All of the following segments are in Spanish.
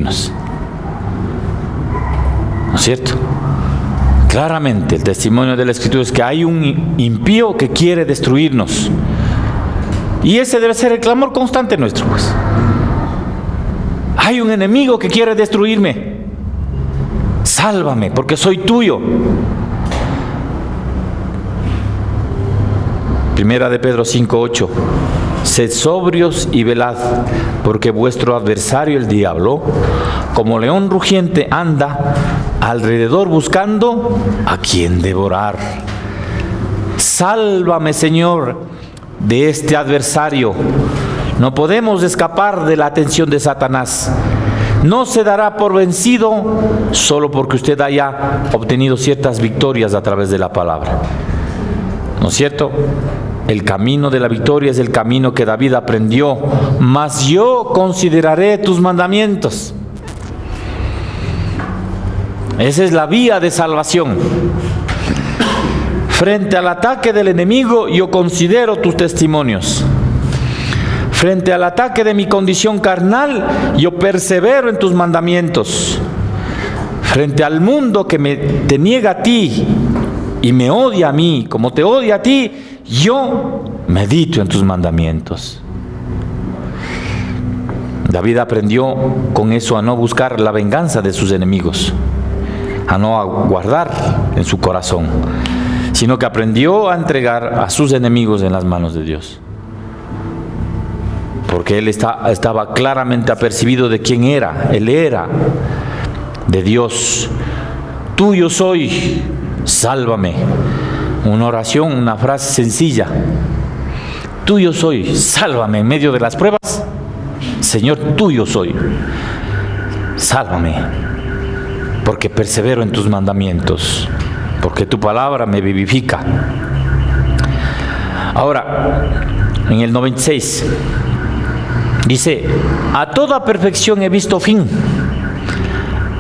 ¿No es cierto? Claramente el testimonio de la Escritura es que hay un impío que quiere destruirnos. Y ese debe ser el clamor constante nuestro, pues. Hay un enemigo que quiere destruirme. Sálvame, porque soy tuyo. Primera de Pedro 5:8. Sed sobrios y velad, porque vuestro adversario el diablo, como león rugiente, anda alrededor buscando a quien devorar. Sálvame, Señor, de este adversario. No podemos escapar de la atención de Satanás. No se dará por vencido solo porque usted haya obtenido ciertas victorias a través de la palabra. ¿No es cierto? El camino de la victoria es el camino que David aprendió. Mas yo consideraré tus mandamientos. Esa es la vía de salvación. Frente al ataque del enemigo, yo considero tus testimonios. Frente al ataque de mi condición carnal, yo persevero en tus mandamientos. Frente al mundo que te niega a ti y me odia a mí, como te odia a ti, yo medito en tus mandamientos. David aprendió con eso a no buscar la venganza de sus enemigos, a no guardar en su corazón, sino que aprendió a entregar a sus enemigos en las manos de Dios. Porque él estaba claramente apercibido de quién era. Él era de Dios. Tuyo soy, sálvame. Una oración, una frase sencilla. Tuyo soy, sálvame en medio de las pruebas. Señor, tuyo soy, sálvame, porque persevero en tus mandamientos, porque tu palabra me vivifica. Ahora, en el 96, dice: a toda perfección he visto fin,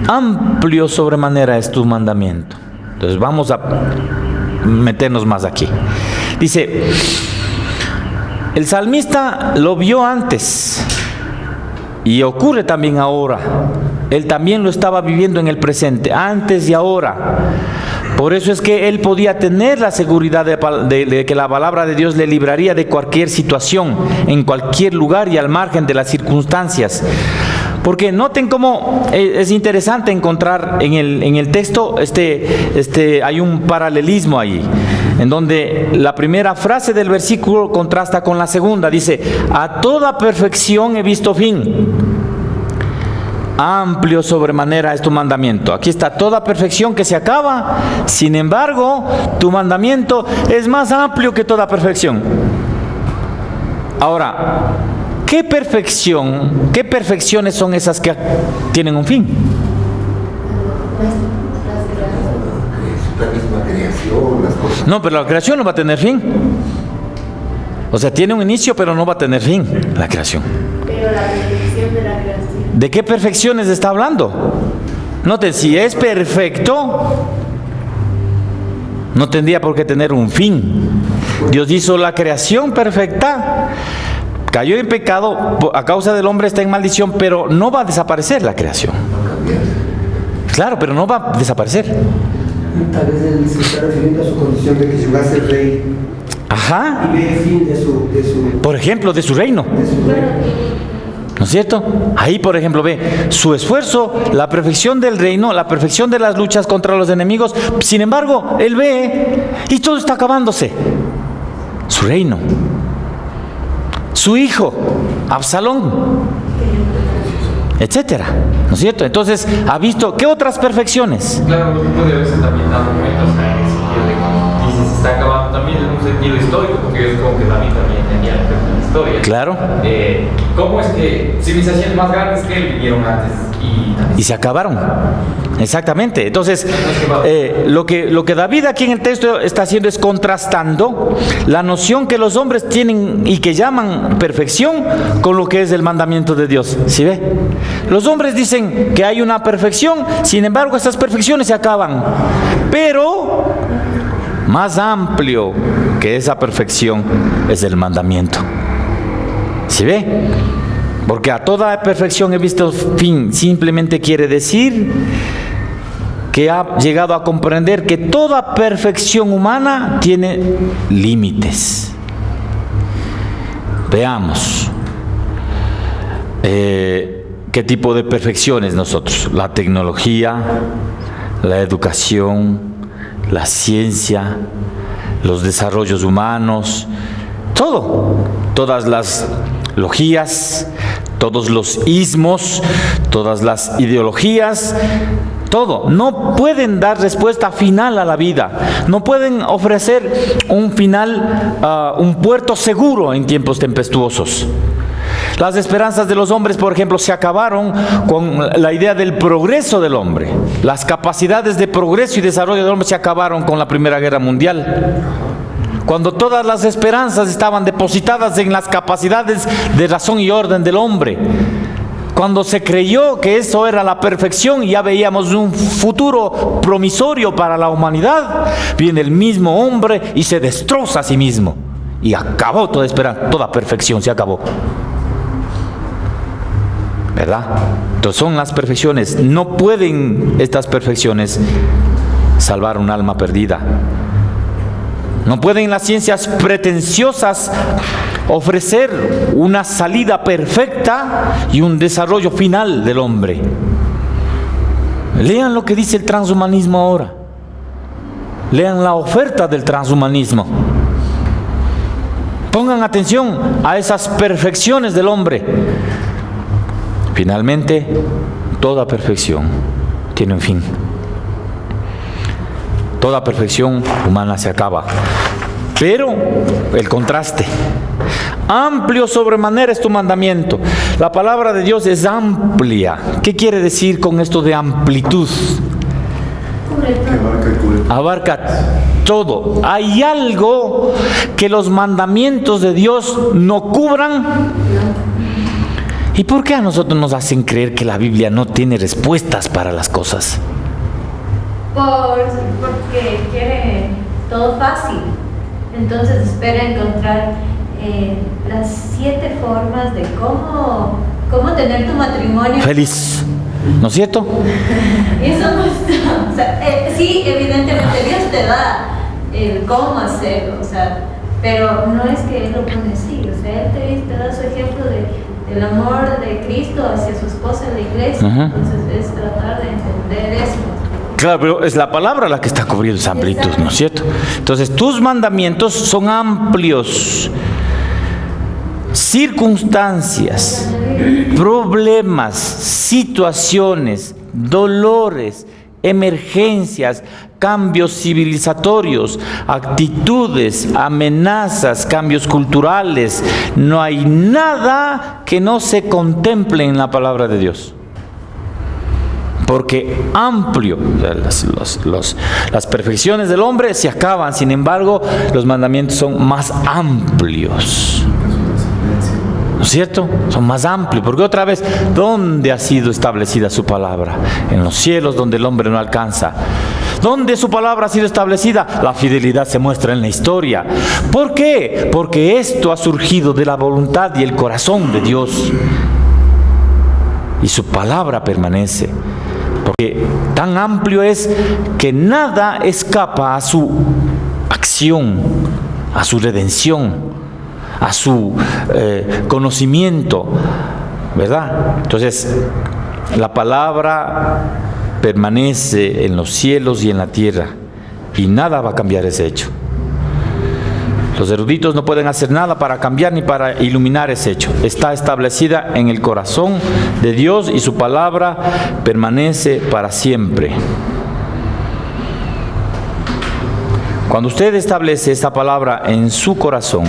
amplio sobremanera es tu mandamiento. Entonces vamos a meternos más aquí. Dice, el salmista lo vio antes y ocurre también ahora. Él también lo estaba viviendo en el presente, antes y ahora. Por eso es que él podía tener la seguridad de que la palabra de Dios le libraría de cualquier situación, en cualquier lugar y al margen de las circunstancias. Porque noten cómo es interesante encontrar en el texto, hay un paralelismo ahí, en donde la primera frase del versículo contrasta con la segunda. Dice, a toda perfección he visto fin. Amplio sobremanera es tu mandamiento. Aquí está toda perfección que se acaba. Sin embargo, tu mandamiento es más amplio que toda perfección. Ahora, ¿qué perfecciones son esas que tienen un fin? La misma creación, las cosas. No, pero la creación no va a tener fin. O sea, tiene un inicio, pero no va a tener fin la creación. Pero la perfección de la creación. ¿De qué perfecciones está hablando? Noten, si es perfecto, no tendría por qué tener un fin. Dios hizo la creación perfecta. Cayó en pecado, a causa del hombre está en maldición, pero no va a desaparecer la creación. Claro, pero no va a desaparecer. Tal vez él se está refiriendo a su condición de que llegase el rey. Ajá. Y ve el fin de su Por ejemplo, de su reino. ¿No es cierto? Ahí, por ejemplo, ve su esfuerzo, la perfección del reino, la perfección de las luchas contra los enemigos. Sin embargo, él ve y todo está acabándose. Su reino. Su hijo, Absalón, etcétera, ¿no es cierto? Entonces, ha visto, ¿qué otras perfecciones? Claro, lo que puede verse también da momentos en el sentido de que dice, se está acabando también en un sentido histórico, porque es como que David también tenía la historia. Claro. ¿Cómo es que civilizaciones más grandes que él vinieron antes y se acabaron? Exactamente. Entonces, lo que David aquí en el texto está haciendo es contrastando la noción que los hombres tienen y que llaman perfección con lo que es el mandamiento de Dios. ¿Sí ve? Los hombres dicen que hay una perfección, sin embargo, estas perfecciones se acaban. Pero más amplio que esa perfección es el mandamiento. ¿Sí ve? Porque a toda perfección he visto fin simplemente quiere decir que ha llegado a comprender que toda perfección humana tiene límites. Veamos qué tipo de perfecciones nosotros. La tecnología, la educación, la ciencia, los desarrollos humanos, todas las logías, todos los ismos, todas las ideologías, todo. No pueden dar respuesta final a la vida. No pueden ofrecer un final, un puerto seguro en tiempos tempestuosos. Las esperanzas de los hombres, por ejemplo, se acabaron con la idea del progreso del hombre. Las capacidades de progreso y desarrollo del hombre se acabaron con la Primera Guerra Mundial. Cuando todas las esperanzas estaban depositadas en las capacidades de razón y orden del hombre. Cuando se creyó que eso era la perfección y ya veíamos un futuro promisorio para la humanidad, viene el mismo hombre y se destroza a sí mismo. Y acabó toda esperanza, toda perfección se acabó. ¿Verdad? Entonces son las perfecciones. No pueden estas perfecciones salvar un alma perdida. No pueden las ciencias pretenciosas ofrecer una salida perfecta y un desarrollo final del hombre. Lean lo que dice el transhumanismo ahora. Lean la oferta del transhumanismo. Pongan atención a esas perfecciones del hombre. Finalmente, toda perfección tiene un fin. Toda perfección humana se acaba. Pero el contraste. Amplio sobremanera es tu mandamiento. La palabra de Dios es amplia. ¿Qué quiere decir con esto de amplitud? Abarca todo. ¿Hay algo que los mandamientos de Dios no cubran? ¿Y por qué a nosotros nos hacen creer que la Biblia no tiene respuestas para las cosas? Porque quiere todo fácil. Entonces espera encontrar las 7 formas de cómo tener tu matrimonio feliz. ¿No es cierto? Eso no está. O sea, sí, evidentemente Dios te da el cómo hacerlo, o sea, pero no es que Él lo pone así. O sea, Él te da su ejemplo del amor de Cristo hacia su esposa en la iglesia. Entonces es tratar de entender eso. Claro, pero es la palabra la que está cubriendo esa amplitud, ¿no es cierto? Entonces, tus mandamientos son amplios. Circunstancias, problemas, situaciones, dolores, emergencias, cambios civilizatorios, actitudes, amenazas, cambios culturales. No hay nada que no se contemple en la palabra de Dios. Porque amplio, las perfecciones del hombre se acaban, sin embargo, los mandamientos son más amplios. ¿No es cierto? Son más amplios, porque otra vez, ¿dónde ha sido establecida su palabra? En los cielos, donde el hombre no alcanza. ¿Dónde su palabra ha sido establecida? La fidelidad se muestra en la historia. ¿Por qué? Porque esto ha surgido de la voluntad y el corazón de Dios. Y su palabra permanece. Porque tan amplio es que nada escapa a su acción, a su redención, a su conocimiento, ¿verdad? Entonces, la palabra permanece en los cielos y en la tierra, y nada va a cambiar ese hecho. Los eruditos no pueden hacer nada para cambiar ni para iluminar ese hecho. Está establecida en el corazón de Dios y su palabra permanece para siempre. Cuando usted establece esta palabra en su corazón,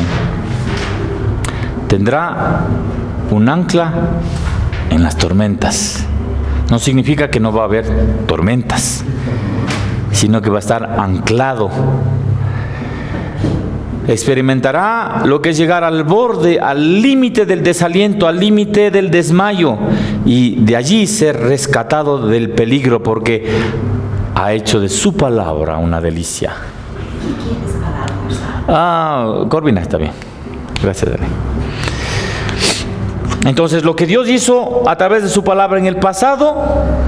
tendrá un ancla en las tormentas. No significa que no va a haber tormentas, sino que va a estar anclado. Experimentará lo que es llegar al borde, al límite del desaliento, al límite del desmayo, y de allí ser rescatado del peligro, porque ha hecho de su palabra una delicia. Corvina está bien. Gracias, Dani. Entonces, lo que Dios hizo a través de su palabra en el pasado,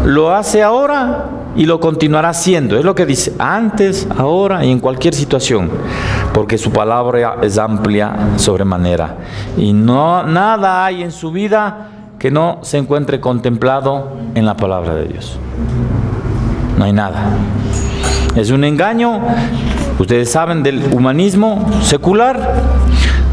lo hace ahora y lo continuará haciendo. Es lo que dice, antes, ahora y en cualquier situación. Porque su palabra es amplia sobremanera. Y nada hay en su vida que no se encuentre contemplado en la palabra de Dios. No hay nada. Es un engaño, ustedes saben, del humanismo secular,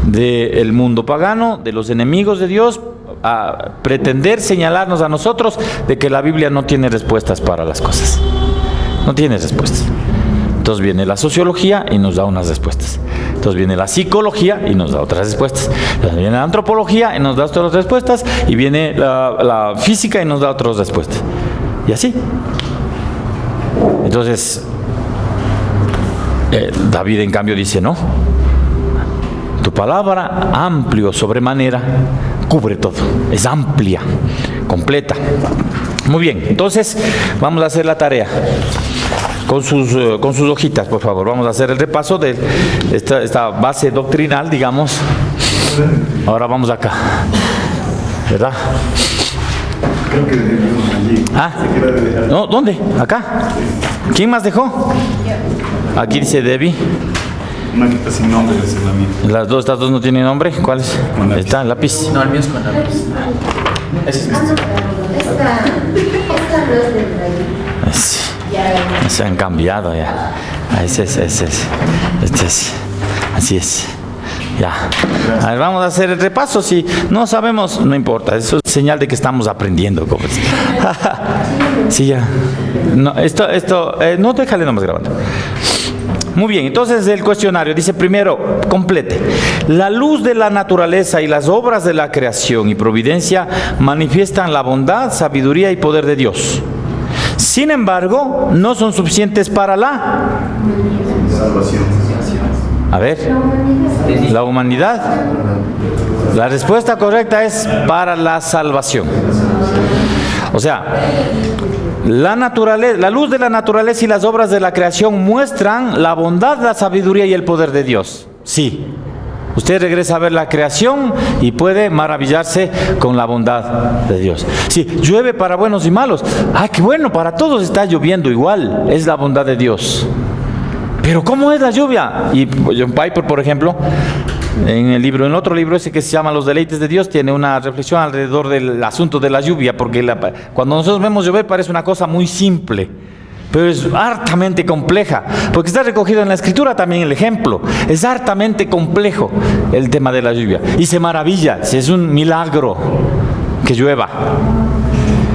del mundo pagano, de los enemigos de Dios, a pretender señalarnos a nosotros de que la Biblia no tiene respuestas para las cosas. No tiene respuestas. Entonces viene la sociología y nos da unas respuestas. Entonces viene la psicología y nos da otras respuestas. Entonces viene la antropología y nos da otras respuestas. Y viene la física y nos da otras respuestas. Y así. Entonces, David en cambio dice, no. Tu palabra, amplio sobremanera, cubre todo. Es amplia, completa. Muy bien, entonces vamos a hacer la tarea. Con sus hojitas, por favor. Vamos a hacer el repaso de esta base doctrinal, digamos. Ahora vamos acá. ¿Verdad? Creo que dejamos allí. Ah, no, ¿dónde? Acá. ¿Quién más dejó? Aquí dice Debbie. Una que está sin nombre, es la mía. Estas dos no tienen nombre. ¿Cuál es? Está el lápiz. No, el mío es con lápiz. Ese es Esta no es del rey. Se han cambiado ya. Ese es. Este es. Así es. Ya. A ver, vamos a hacer el repaso. Si no sabemos, no importa. Eso es señal de que estamos aprendiendo. Sí, ya. No, no, déjale nomás grabando. Muy bien, entonces el cuestionario dice primero, complete. La luz de la naturaleza y las obras de la creación y providencia manifiestan la bondad, sabiduría y poder de Dios. Sin embargo, no son suficientes para la Salvación. A ver, la humanidad. La respuesta correcta es para la salvación. O sea, la luz de la naturaleza y las obras de la creación muestran la bondad, la sabiduría y el poder de Dios. Sí. Usted regresa a ver la creación y puede maravillarse con la bondad de Dios. Sí, llueve para buenos y malos. ¡Ah, qué bueno! Para todos está lloviendo igual. Es la bondad de Dios. Pero ¿cómo es la lluvia? Y John Piper, por ejemplo, en otro libro ese que se llama Los deleites de Dios, tiene una reflexión alrededor del asunto de la lluvia, porque cuando nosotros vemos llover parece una cosa muy simple, pero es hartamente compleja, porque está recogido en la Escritura también el ejemplo. Es hartamente complejo el tema de la lluvia, y se maravilla, es un milagro que llueva.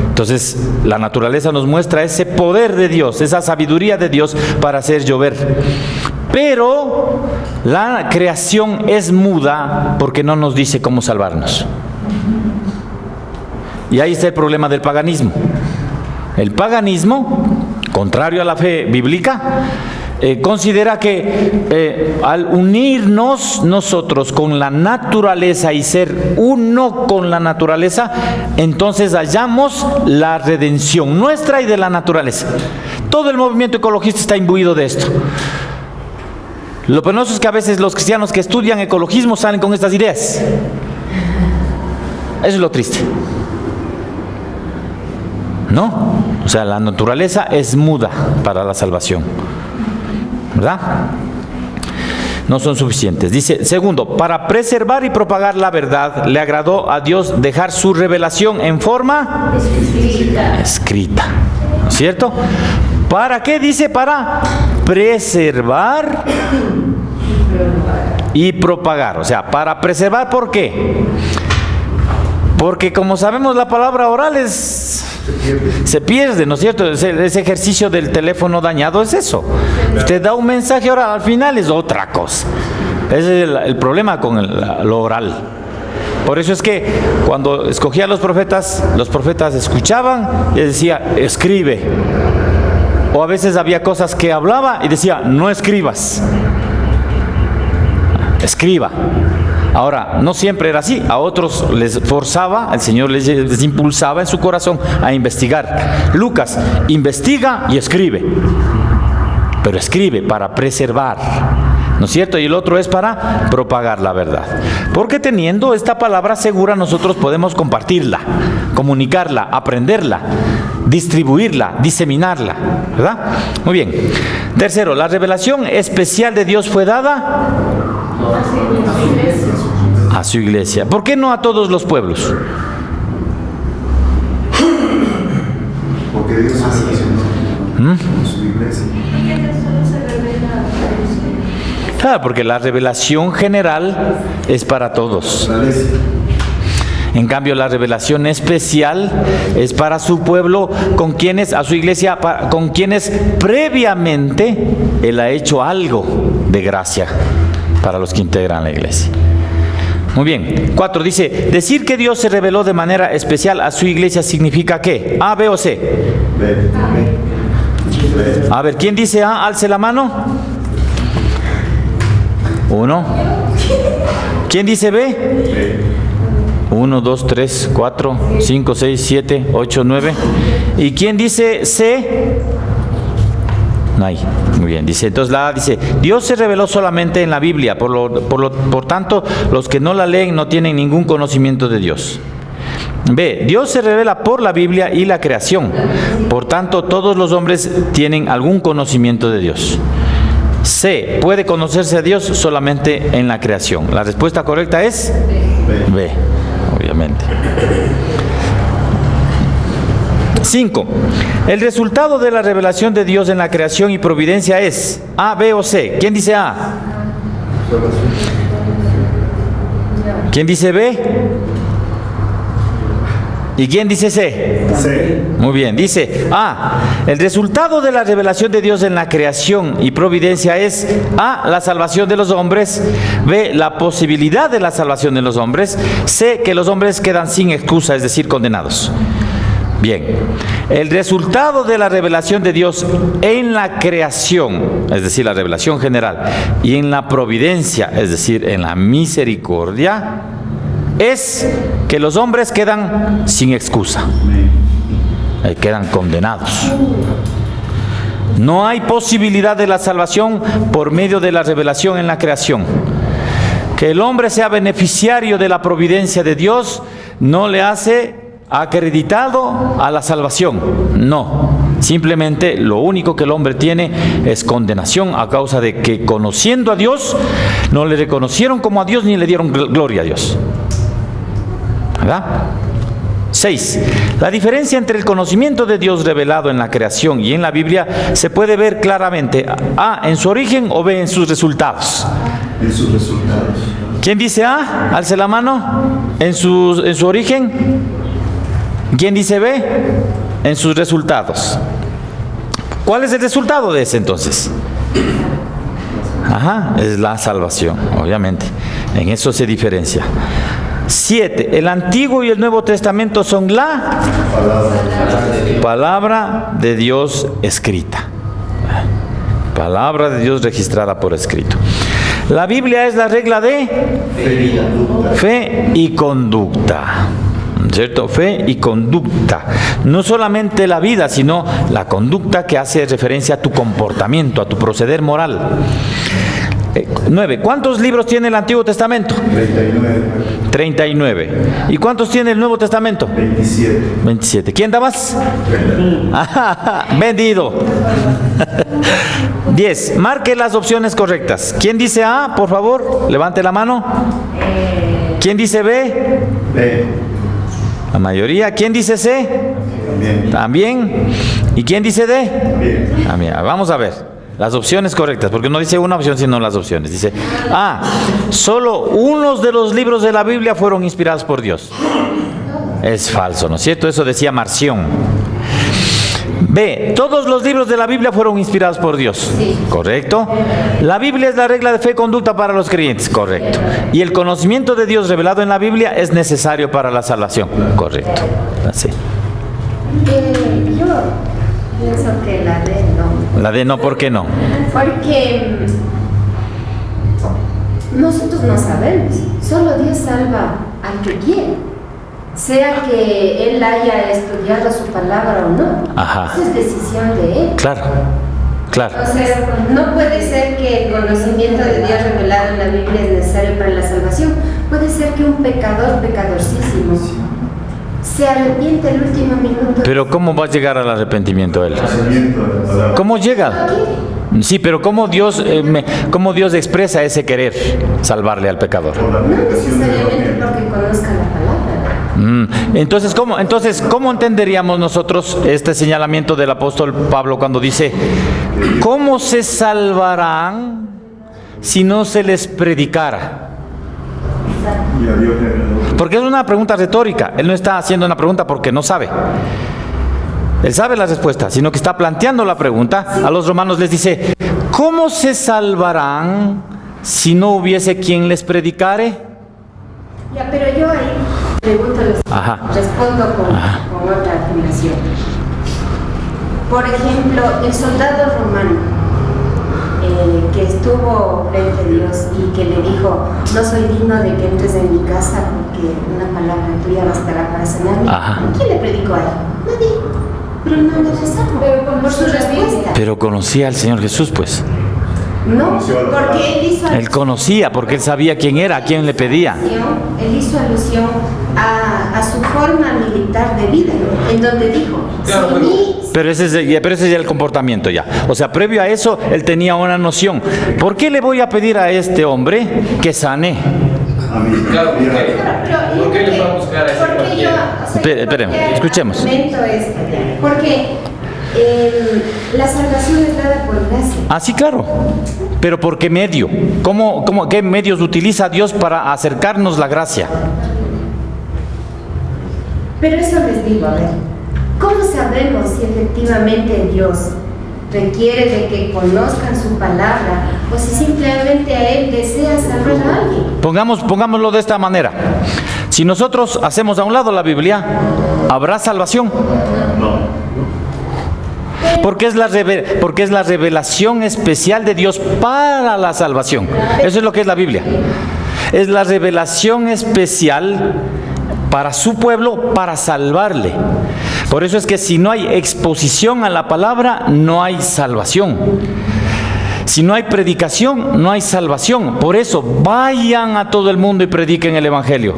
Entonces, la naturaleza nos muestra ese poder de Dios, esa sabiduría de Dios para hacer llover. Pero la creación es muda porque no nos dice cómo salvarnos. Y ahí está el problema del paganismo. El paganismo, contrario a la fe bíblica, considera que al unirnos nosotros con la naturaleza y ser uno con la naturaleza, entonces hallamos la redención nuestra y de la naturaleza. Todo el movimiento ecologista está imbuido de esto. Lo penoso es que a veces los cristianos que estudian ecologismo salen con estas ideas. Eso es lo triste. ¿No? O sea, la naturaleza es muda para la salvación. ¿Verdad? No son suficientes. Dice, segundo, para preservar y propagar la verdad, le agradó a Dios dejar su revelación en forma escrita. ¿No es cierto? ¿Para qué? Dice, para preservar y propagar. O sea, para preservar, ¿por qué? Porque como sabemos, la palabra oral se pierde, ¿no es cierto? Ese ejercicio del teléfono dañado es eso. Usted da un mensaje oral, al final es otra cosa. Ese es el problema con lo oral. Por eso es que cuando escogía a los profetas escuchaban y decía, escribe. O a veces había cosas que hablaba y decía, no escribas. Escriba. Ahora, no siempre era así, a otros les forzaba, el Señor les impulsaba en su corazón a investigar. Lucas investiga y escribe, pero escribe para preservar, ¿no es cierto? Y el otro es para propagar la verdad. Porque teniendo esta palabra segura nosotros podemos compartirla, comunicarla, aprenderla, distribuirla, diseminarla, ¿verdad? Muy bien. Tercero, la revelación especial de Dios fue dada a su iglesia. ¿Por qué no a todos los pueblos? Porque Dios se relaciona con su iglesia. Claro, porque la revelación general es para todos. La iglesia. En cambio, la revelación especial es para su pueblo, con quienes, a su iglesia, con quienes previamente Él ha hecho algo de gracia para los que integran la iglesia. Muy bien. 4 dice, decir que Dios se reveló de manera especial a su iglesia significa ¿qué? ¿A, B o C? B. A ver, ¿quién dice A? Alce la mano. 1. ¿Quién dice B? 1, 2, 3, 4, 5, 6, 7, 8, 9. ¿Y quién dice C? No hay. Muy bien. Dice, entonces la A dice, Dios se reveló solamente en la Biblia. Por tanto, los que no la leen no tienen ningún conocimiento de Dios. B, Dios se revela por la Biblia y la creación. Por tanto, todos los hombres tienen algún conocimiento de Dios. C, puede conocerse a Dios solamente en la creación. La respuesta correcta es B, obviamente. 5. El resultado de la revelación de Dios en la creación y providencia es A, B o C. ¿Quién dice A? ¿Quién dice B? ¿Y quién dice C? C. Muy bien, dice A. El resultado de la revelación de Dios en la creación y providencia es A. La salvación de los hombres. B. La posibilidad de la salvación de los hombres. C. Que los hombres quedan sin excusa, es decir, condenados. Bien, el resultado de la revelación de Dios en la creación, es decir, la revelación general, y en la providencia, es decir, en la misericordia, es que los hombres quedan sin excusa, quedan condenados. No hay posibilidad de la salvación por medio de la revelación en la creación. Que el hombre sea beneficiario de la providencia de Dios no le hace acreditado a la salvación. No, simplemente lo único que el hombre tiene es condenación a causa de que conociendo a Dios no le reconocieron como a Dios ni le dieron gloria a Dios. ¿Verdad? 6. La diferencia entre el conocimiento de Dios revelado en la creación y en la Biblia se puede ver claramente. A, en su origen, o B, en sus resultados. En sus resultados. ¿Quién dice A? Alce la mano. ¿En su origen? ¿Quién dice B? En sus resultados. ¿Cuál es el resultado de ese entonces? Ajá, es la salvación, obviamente. En eso se diferencia. 7. El Antiguo y el Nuevo Testamento son la palabra de Dios escrita. Palabra de Dios registrada por escrito. La Biblia es la regla de fe y conducta. ¿Cierto? Fe y conducta. No solamente la vida, sino la conducta que hace referencia a tu comportamiento, a tu proceder moral. 9. ¿Cuántos libros tiene el Antiguo Testamento? 39. ¿Y cuántos tiene el Nuevo Testamento? 27. ¿Quién da más? Vendido. 10. Marque las opciones correctas. ¿Quién dice A, por favor? Levante la mano. ¿Quién dice B? B. La mayoría. ¿Quién dice C? También. ¿Y quién dice D? También. Vamos a ver las opciones correctas, porque no dice una opción sino las opciones. Dice A. Solo unos de los libros de la Biblia fueron inspirados por Dios. Es falso, ¿no es cierto? Eso decía Marción. B. Todos los libros de la Biblia fueron inspirados por Dios. Correcto. La Biblia es la regla de fe y conducta para los creyentes. Correcto. Y el conocimiento de Dios revelado en la Biblia es necesario para la salvación. Correcto. Así. Yo pienso que la D no. La D no, ¿por qué no? Porque nosotros no sabemos. Solo Dios salva al que quiere. Sea que Él haya estudiado su palabra o no. Ajá. Esa es decisión de Él. Claro. Claro. Entonces, no puede ser que el conocimiento de Dios revelado en la Biblia es necesario para la salvación. Puede ser que un pecador, pecadorcísimo, se arrepiente el último minuto. Pero ¿cómo va a llegar al arrepentimiento él? Conocimiento de la palabra. ¿Cómo llega? Sí, pero ¿cómo Dios expresa ese querer salvarle al pecador? Por la No predicación del necesariamente Evangelio. porque conozca la palabra. Entonces, ¿cómo entenderíamos nosotros este señalamiento del apóstol Pablo cuando dice, ¿cómo se salvarán si no se les predicara? Y a Dios le agradó. Porque es una pregunta retórica. Él no está haciendo una pregunta porque no sabe. Él sabe la respuesta, sino que está planteando la pregunta. A los romanos les dice, ¿cómo se salvarán si no hubiese quien les predicare? Ya, pero yo ahí pregunto, Ajá. respondo con otra afirmación. Por ejemplo, el soldado romano que estuvo frente a Dios y que le dijo, no soy digno de que entres en mi casa porque una palabra tuya bastará para sanarme. Ajá. ¿Quién le predicó a él? Nadie. Pero no le rezaron por su respuesta. Pero conocía al Señor Jesús, pues. No, porque él hizo Él conocía, porque él sabía quién era, a quién le pedía. Él hizo alusión a su forma militar de vida, en donde dijo, Claro, si mi- Pero ese es ya el comportamiento ya. O sea, previo a eso, él tenía una noción. ¿Por qué le voy a pedir a este hombre que sane? Amén. Claro, ¿por qué? Pero, ¿Por qué le va a buscar a ese porque yo, cualquiera? Esperemos, porque escuchemos. argumento esto, porque la salvación es dada por gracia. Ah, sí, claro. Pero ¿por qué medio? ¿Qué medios utiliza Dios para acercarnos la gracia? Pero eso les digo, a ver, ¿cómo sabemos si efectivamente Dios requiere de que conozcan su palabra o si simplemente a Él desea salvar a alguien? Pongámoslo de esta manera. Si nosotros hacemos a un lado la Biblia, ¿habrá salvación? No. Porque es la revelación especial de Dios para la salvación. Eso es lo que es la Biblia. Es la revelación especial para su pueblo, para salvarle. Por eso es que si no hay exposición a la palabra, no hay salvación. Si no hay predicación, no hay salvación. Por eso, vayan a todo el mundo y prediquen el Evangelio.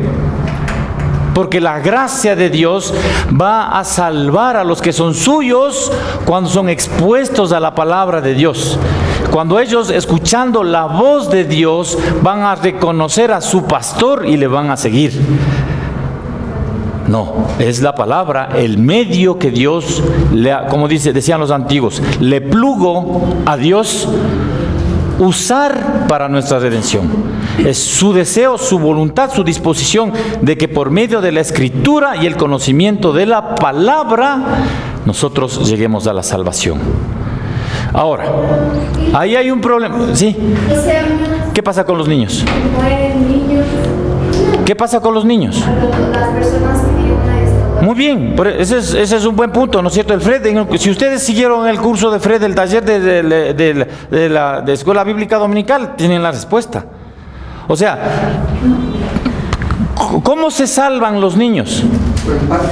Porque la gracia de Dios va a salvar a los que son suyos cuando son expuestos a la palabra de Dios. Cuando ellos, escuchando la voz de Dios, van a reconocer a su pastor y le van a seguir. No, es la palabra, el medio que Dios, como decían los antiguos, le plugo a Dios usar para nuestra redención. Es su deseo, su voluntad, su disposición de que por medio de la escritura y el conocimiento de la palabra nosotros lleguemos a la salvación. Ahora, ahí hay un problema. ¿Sí? O sea, ¿Qué pasa con los niños? mueren niños, ¿Qué pasa con los niños? las personas que viven a esto. Muy bien, ese es un buen punto, ¿no es cierto? El Fred, si ustedes siguieron el curso de Fred, el taller de la Escuela Bíblica Dominical, tienen la respuesta. O sea, ¿cómo se salvan los niños? Por el pacto.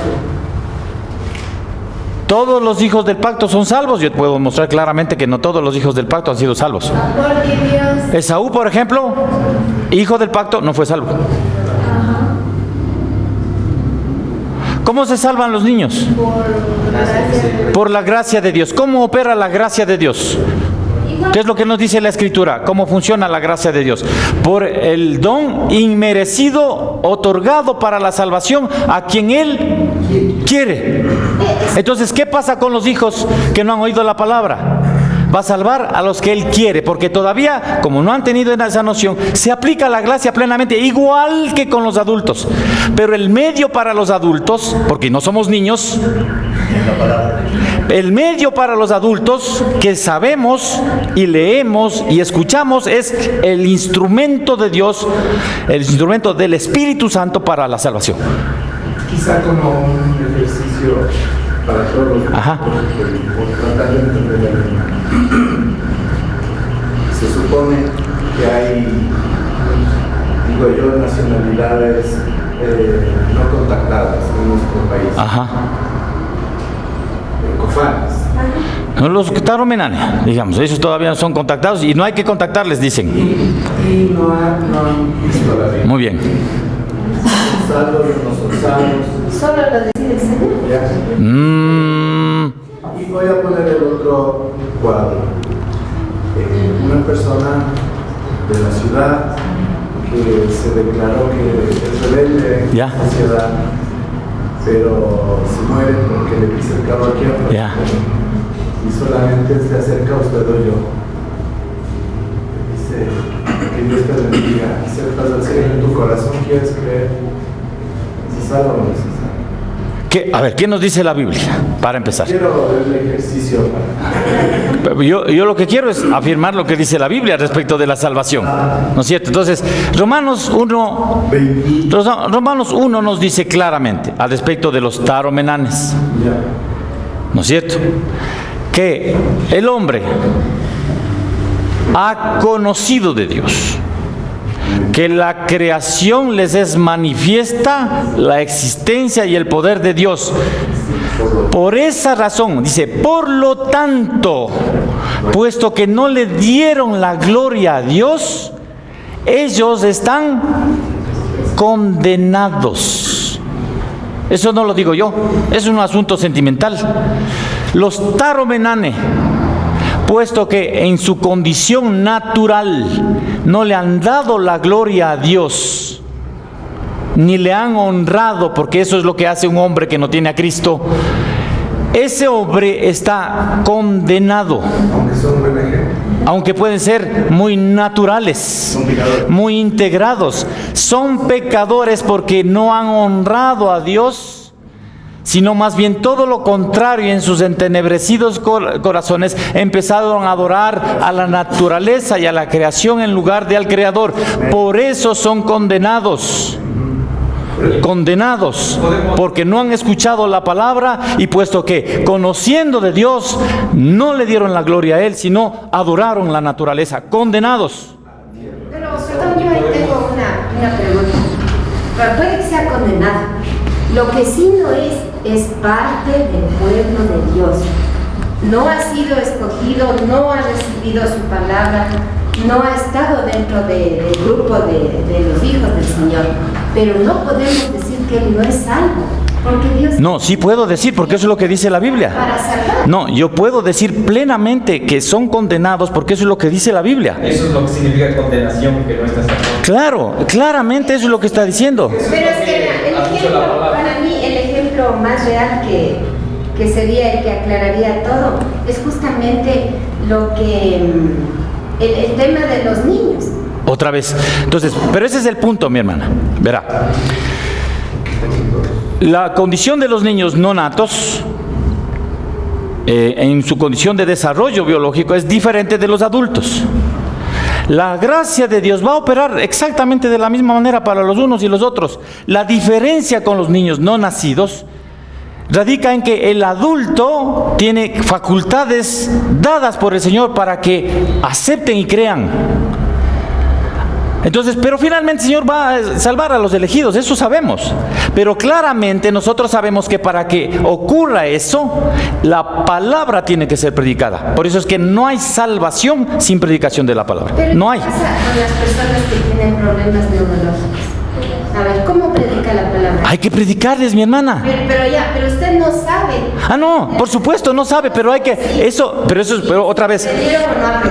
Todos los hijos del pacto son salvos. Yo puedo mostrar claramente que no todos los hijos del pacto han sido salvos. Porque Dios, Esaú, por ejemplo, hijo del pacto, no fue salvo. ¿Cómo se salvan los niños? Por la gracia de Dios. ¿Cómo opera la gracia de Dios? ¿Qué es lo que nos dice la Escritura? ¿Cómo funciona la gracia de Dios? Por el don inmerecido otorgado para la salvación a quien Él quiere. Entonces, ¿qué pasa con los hijos que no han oído la palabra? Va a salvar a los que Él quiere, porque todavía, como no han tenido esa noción, se aplica la gracia plenamente, igual que con los adultos. Pero el medio para los adultos, porque no somos niños, el medio para los adultos que sabemos y leemos y escuchamos es el instrumento de Dios, el instrumento del Espíritu Santo para la salvación. Quizá como un ejercicio para todos los Ajá. por tratar de entender la Biblia. Se supone que hay, digo yo, nacionalidades no contactadas en nuestro país. Ajá. Cofanes. Los taromenane, digamos, esos todavía no son contactados y no hay que contactarles, dicen. Y no han visto la Biblia. Muy bien. Salvos, no son salvos. Solo lo decide el Señor. Ya. Y voy a poner el otro cuadro. Una persona de la ciudad que se declaró que es rebelde en Ya. la sociedad, pero se muere porque le pisa el carro aquí afuera. Ya. Y solamente se acerca a usted o yo. Dice que Dios te bendiga, aceptas al Señor en tu corazón, quieres creer. ¿Se salva o no se salva? A ver, ¿qué nos dice la Biblia? Para empezar. Quiero ver el ejercicio. Yo lo que quiero es afirmar lo que dice la Biblia respecto de la salvación, ¿no es cierto? Entonces, Romanos 1 nos dice claramente al respecto de los taromenanes, ¿no es cierto? Que el hombre ha conocido de Dios, que la creación les es manifiesta la existencia y el poder de Dios. Por esa razón, dice, por lo tanto, puesto que no le dieron la gloria a Dios, ellos están condenados. Eso no lo digo yo, es un asunto sentimental. Los taromenane, puesto que en su condición natural no le han dado la gloria a Dios, ni le han honrado, porque eso es lo que hace un hombre que no tiene a Cristo, ese hombre está condenado. Aunque son buen ejemplo. Aunque pueden ser muy naturales, muy integrados, son pecadores porque no han honrado a Dios, sino más bien todo lo contrario, en sus entenebrecidos corazones empezaron a adorar a la naturaleza y a la creación en lugar de al Creador. Por eso son condenados, porque no han escuchado la palabra y puesto que conociendo de Dios no le dieron la gloria a Él, sino adoraron la naturaleza, condenados. Pero, perdón, yo ahí tengo una pregunta. Pero puede que sea condenado. Lo que sí no es parte del pueblo de Dios. No ha sido escogido, no ha recibido su palabra, no ha estado dentro del grupo de los hijos del Señor. Pero no podemos decir que él no es salvo, porque Dios... No, sí puedo decir, porque eso es lo que dice la Biblia. Para salvar. No, yo puedo decir plenamente que son condenados porque eso es lo que dice la Biblia. Eso es lo que significa condenación, que no está salvado. Claro, claramente eso es lo que está diciendo. Pero es que el ejemplo, para mí, el ejemplo más real que sería el que aclararía todo, es justamente lo que el tema de los niños. Otra vez. Entonces, pero ese es el punto, mi hermana. Verá. La condición de los niños no natos, en su condición de desarrollo biológico, es diferente de los adultos. La gracia de Dios va a operar exactamente de la misma manera para los unos y los otros. La diferencia con los niños no nacidos radica en que el adulto tiene facultades dadas por el Señor para que acepten y crean. Entonces, pero finalmente el Señor va a salvar a los elegidos, eso sabemos. Pero claramente nosotros sabemos que para que ocurra eso, la palabra tiene que ser predicada. Por eso es que no hay salvación sin predicación de la palabra. Pero No hay. ¿qué pasa con las personas que tienen problemas neurológicos? A ver, ¿cómo predica la palabra? Hay que predicarles, mi hermana. Pero usted no sabe. Ah, no, por supuesto, no sabe, pero hay que, pero otra vez,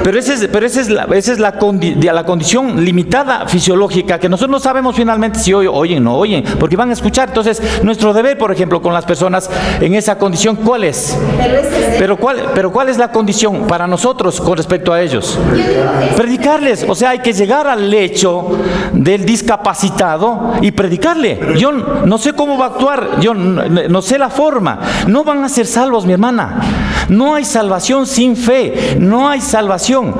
pero esa es la condición limitada fisiológica, que nosotros no sabemos finalmente si oyen o no oyen, porque van a escuchar. Entonces, nuestro deber, por ejemplo, con las personas en esa condición, ¿cuál es? Pero ¿cuál es la condición para nosotros con respecto a ellos? Predicarles, o sea, hay que llegar al lecho del discapacitado y predicarle. Yo no sé cómo va a actuar, yo no sé la forma. No van a ser salvos, mi hermana. No hay salvación sin fe, no hay salvación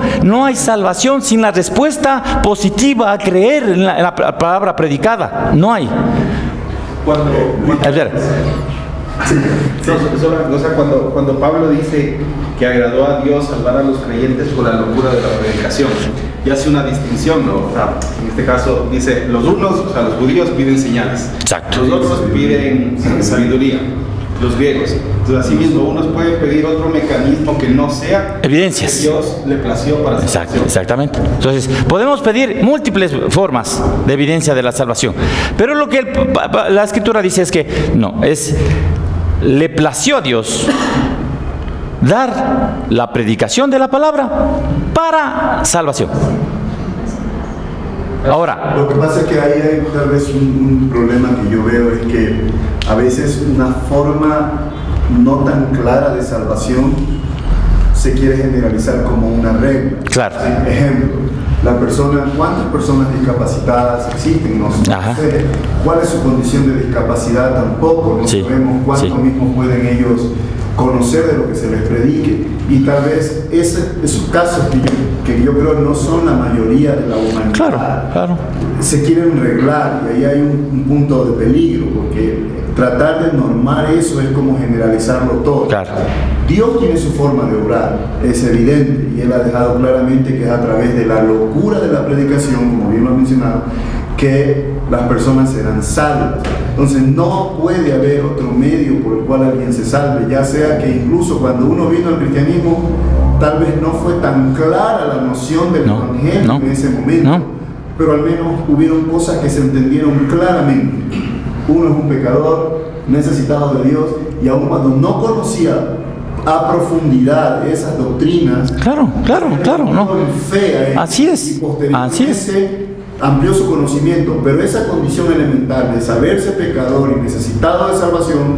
sin la respuesta positiva a creer en la palabra predicada. No hay. Cuando Pablo dice que agradó a Dios salvar a los creyentes por la locura de la predicación, y hace una distinción, ¿no? O sea, en este caso dice, los unos, o sea, los judíos piden señales. Exacto. Los otros piden sabiduría. los griegos. Entonces, así mismo, unos pueden pedir otro mecanismo que no sea evidencias. que Dios le plació para salvación. Exactamente. Entonces, podemos pedir múltiples formas de evidencia de la salvación. Pero lo que la Escritura dice es que no, le plació a Dios dar la predicación de la palabra para salvación. Ahora, Lo que pasa es que ahí hay tal vez un problema que yo veo, es que a veces una forma no tan clara de salvación se quiere generalizar como una regla. Claro. Sí, ejemplo, ¿cuántas personas discapacitadas existen? No sé. ¿Cuál es su condición de discapacidad? Tampoco. No sabemos cuánto mismo pueden ellos conocer de lo que se les predique. Y tal vez esos casos que yo creo no son la mayoría de la humanidad. Claro. Se quieren arreglar, y ahí hay un punto de peligro, porque tratar de normar eso es como generalizarlo todo. Claro. Dios tiene su forma de obrar, es evidente, y Él ha dejado claramente que es a través de la locura de la predicación, como bien lo ha mencionado, que las personas serán salvas. Entonces no puede haber otro medio por el cual alguien se salve, ya sea que incluso cuando uno vino al cristianismo, tal vez no fue tan clara la noción del evangelio en ese momento, pero al menos hubieron cosas que se entendieron claramente. Uno es un pecador necesitado de Dios, y aun cuando no conocía a profundidad esas doctrinas, claro, no. Fe a él, así es, y posteriormente amplió su conocimiento, pero esa condición elemental de saberse pecador y necesitado de salvación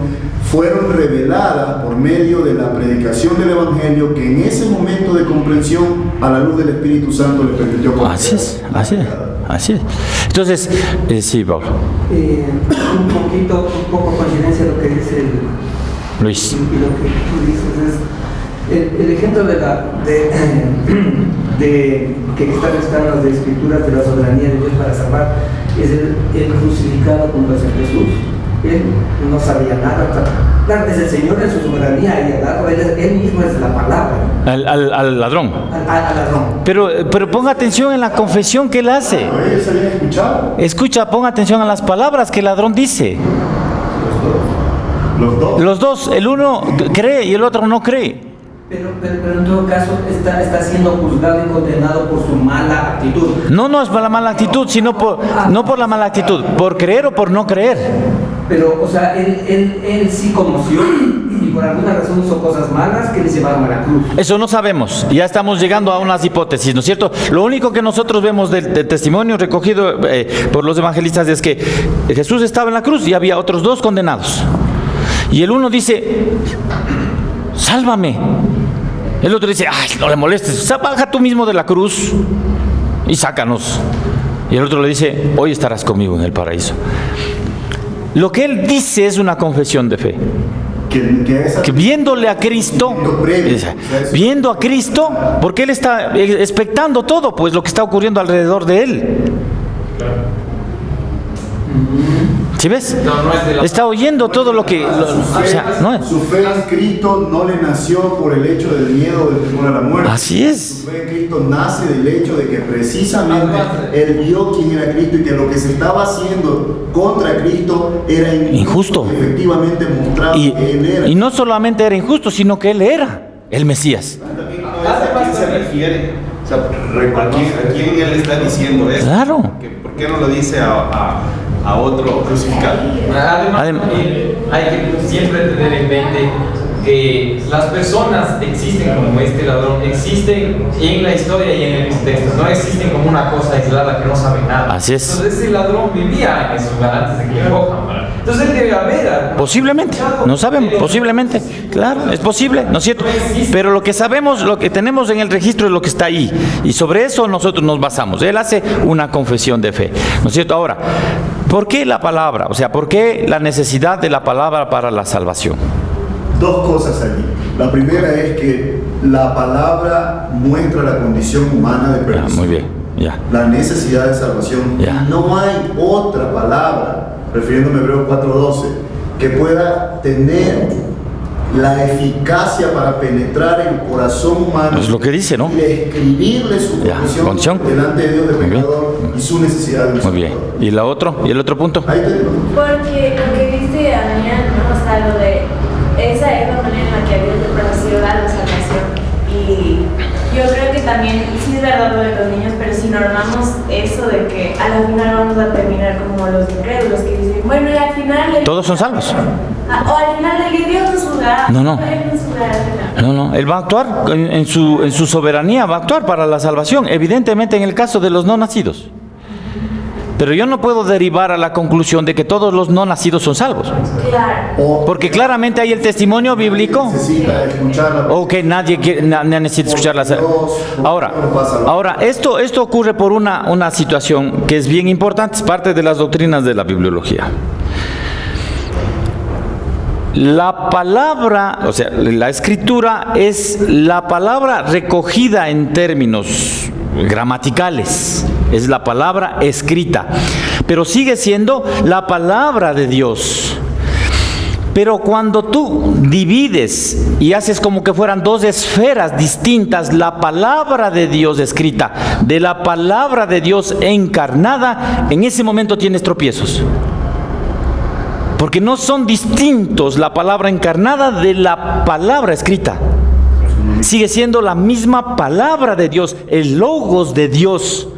fueron reveladas por medio de la predicación del Evangelio, que en ese momento de comprensión, a la luz del Espíritu Santo, le permitió comprender. Así es. Entonces, sí, Pablo. Un poco coincidencia lo que dice Luis. Y lo que tú dices es el ejemplo de que están las escrituras de la soberanía de Dios para salvar, es el crucificado junto a Jesús. Él no sabía nada. Claro, es el Señor en su soberanía, y al lado él mismo es la palabra. Al ladrón. Al ladrón. Pero ponga atención en la confesión que él hace. Ellos habían escuchado. Escucha, ponga atención a las palabras que el ladrón dice. Los dos, el uno cree y el otro no cree. Pero en todo caso está siendo juzgado y condenado por su mala actitud. No es por la mala actitud, sino no por la mala actitud, por creer o por no creer. Pero, o sea, él sí conoció y por alguna razón hizo cosas malas que le llevaron a la cruz. Eso no sabemos, ya estamos llegando a unas hipótesis, ¿no es cierto? Lo único que nosotros vemos del testimonio recogido por los evangelistas es que Jesús estaba en la cruz y había otros dos condenados. Y el uno dice, sálvame. El otro dice, ay, no le molestes, baja tú mismo de la cruz y sácanos. Y el otro le dice, hoy estarás conmigo en el paraíso. Lo que él dice es una confesión de fe. Que viéndole a Cristo, viendo a Cristo, porque él está expectando todo, pues lo que está ocurriendo alrededor de él. ¿Sí ves? Está oyendo todo lo que... Su fe en Cristo no le nació por el hecho del miedo del temor a la muerte. Así es. Su fe en Cristo nace del hecho de que precisamente él vio quién era Cristo y que lo que se estaba haciendo contra Cristo era injusto. Efectivamente mostraba que él era. Y no solamente era injusto, sino que él era el Mesías. ¿A quién se refiere? O sea, ¿a quién él está diciendo eso? Claro. ¿Por qué no lo dice a otro crucificado? Además, hay que siempre tener en mente que las personas existen como este ladrón, existen en la historia y en el contexto, no existen como una cosa aislada que no sabe nada. Así es. Entonces ese ladrón vivía en ese lugar antes de que le cojan. Entonces él debe haber... Posiblemente, no sabemos, posiblemente, claro, es posible, ¿no es cierto? Pero lo que sabemos, lo que tenemos en el registro es lo que está ahí, y sobre eso nosotros nos basamos. Él hace una confesión de fe, ¿no es cierto? Ahora, ¿por qué la palabra? O sea, ¿por qué la necesidad de la palabra para la salvación? Dos cosas allí. La primera es que la palabra muestra la condición humana de perdición. Muy bien, ya. La necesidad de salvación. Ya. No hay otra palabra, refiriéndome a Hebreos 4:12, que pueda tener la eficacia para penetrar el corazón humano. Es lo que dice, ¿no? Y escribirle su condición delante de Dios de pecador y su necesidad de un Muy bien. ¿Y el otro punto? Ahí tenemos. Porque lo que dice Adrián, ¿no? O sea, lo de esa es la manera en la que a Dios le pareció dar la salvación. Y yo creo que también, sí es verdad lo de los niños, pero si normamos eso de que a la final vamos a terminar como los incrédulos que dicen, bueno, y al final... Todos son salvos. O al final del día Dios nos juzgará. No, Él va a actuar en su soberanía, va a actuar para la salvación, evidentemente en el caso de los no nacidos. Pero yo no puedo derivar a la conclusión de que todos los no nacidos son salvos. Porque claramente hay el testimonio bíblico. O que nadie necesita escucharla. Ahora, esto ocurre por una situación que es bien importante, es parte de las doctrinas de la bibliología. La palabra, o sea, la escritura es la palabra recogida en términos gramaticales, es la palabra escrita, pero sigue siendo la palabra de Dios. Pero cuando tú divides y haces como que fueran dos esferas distintas, la palabra de Dios escrita de la palabra de Dios encarnada, en ese momento tienes tropiezos. Porque no son distintos la palabra encarnada de la palabra escrita. Sigue siendo la misma palabra de Dios, el logos de Dios.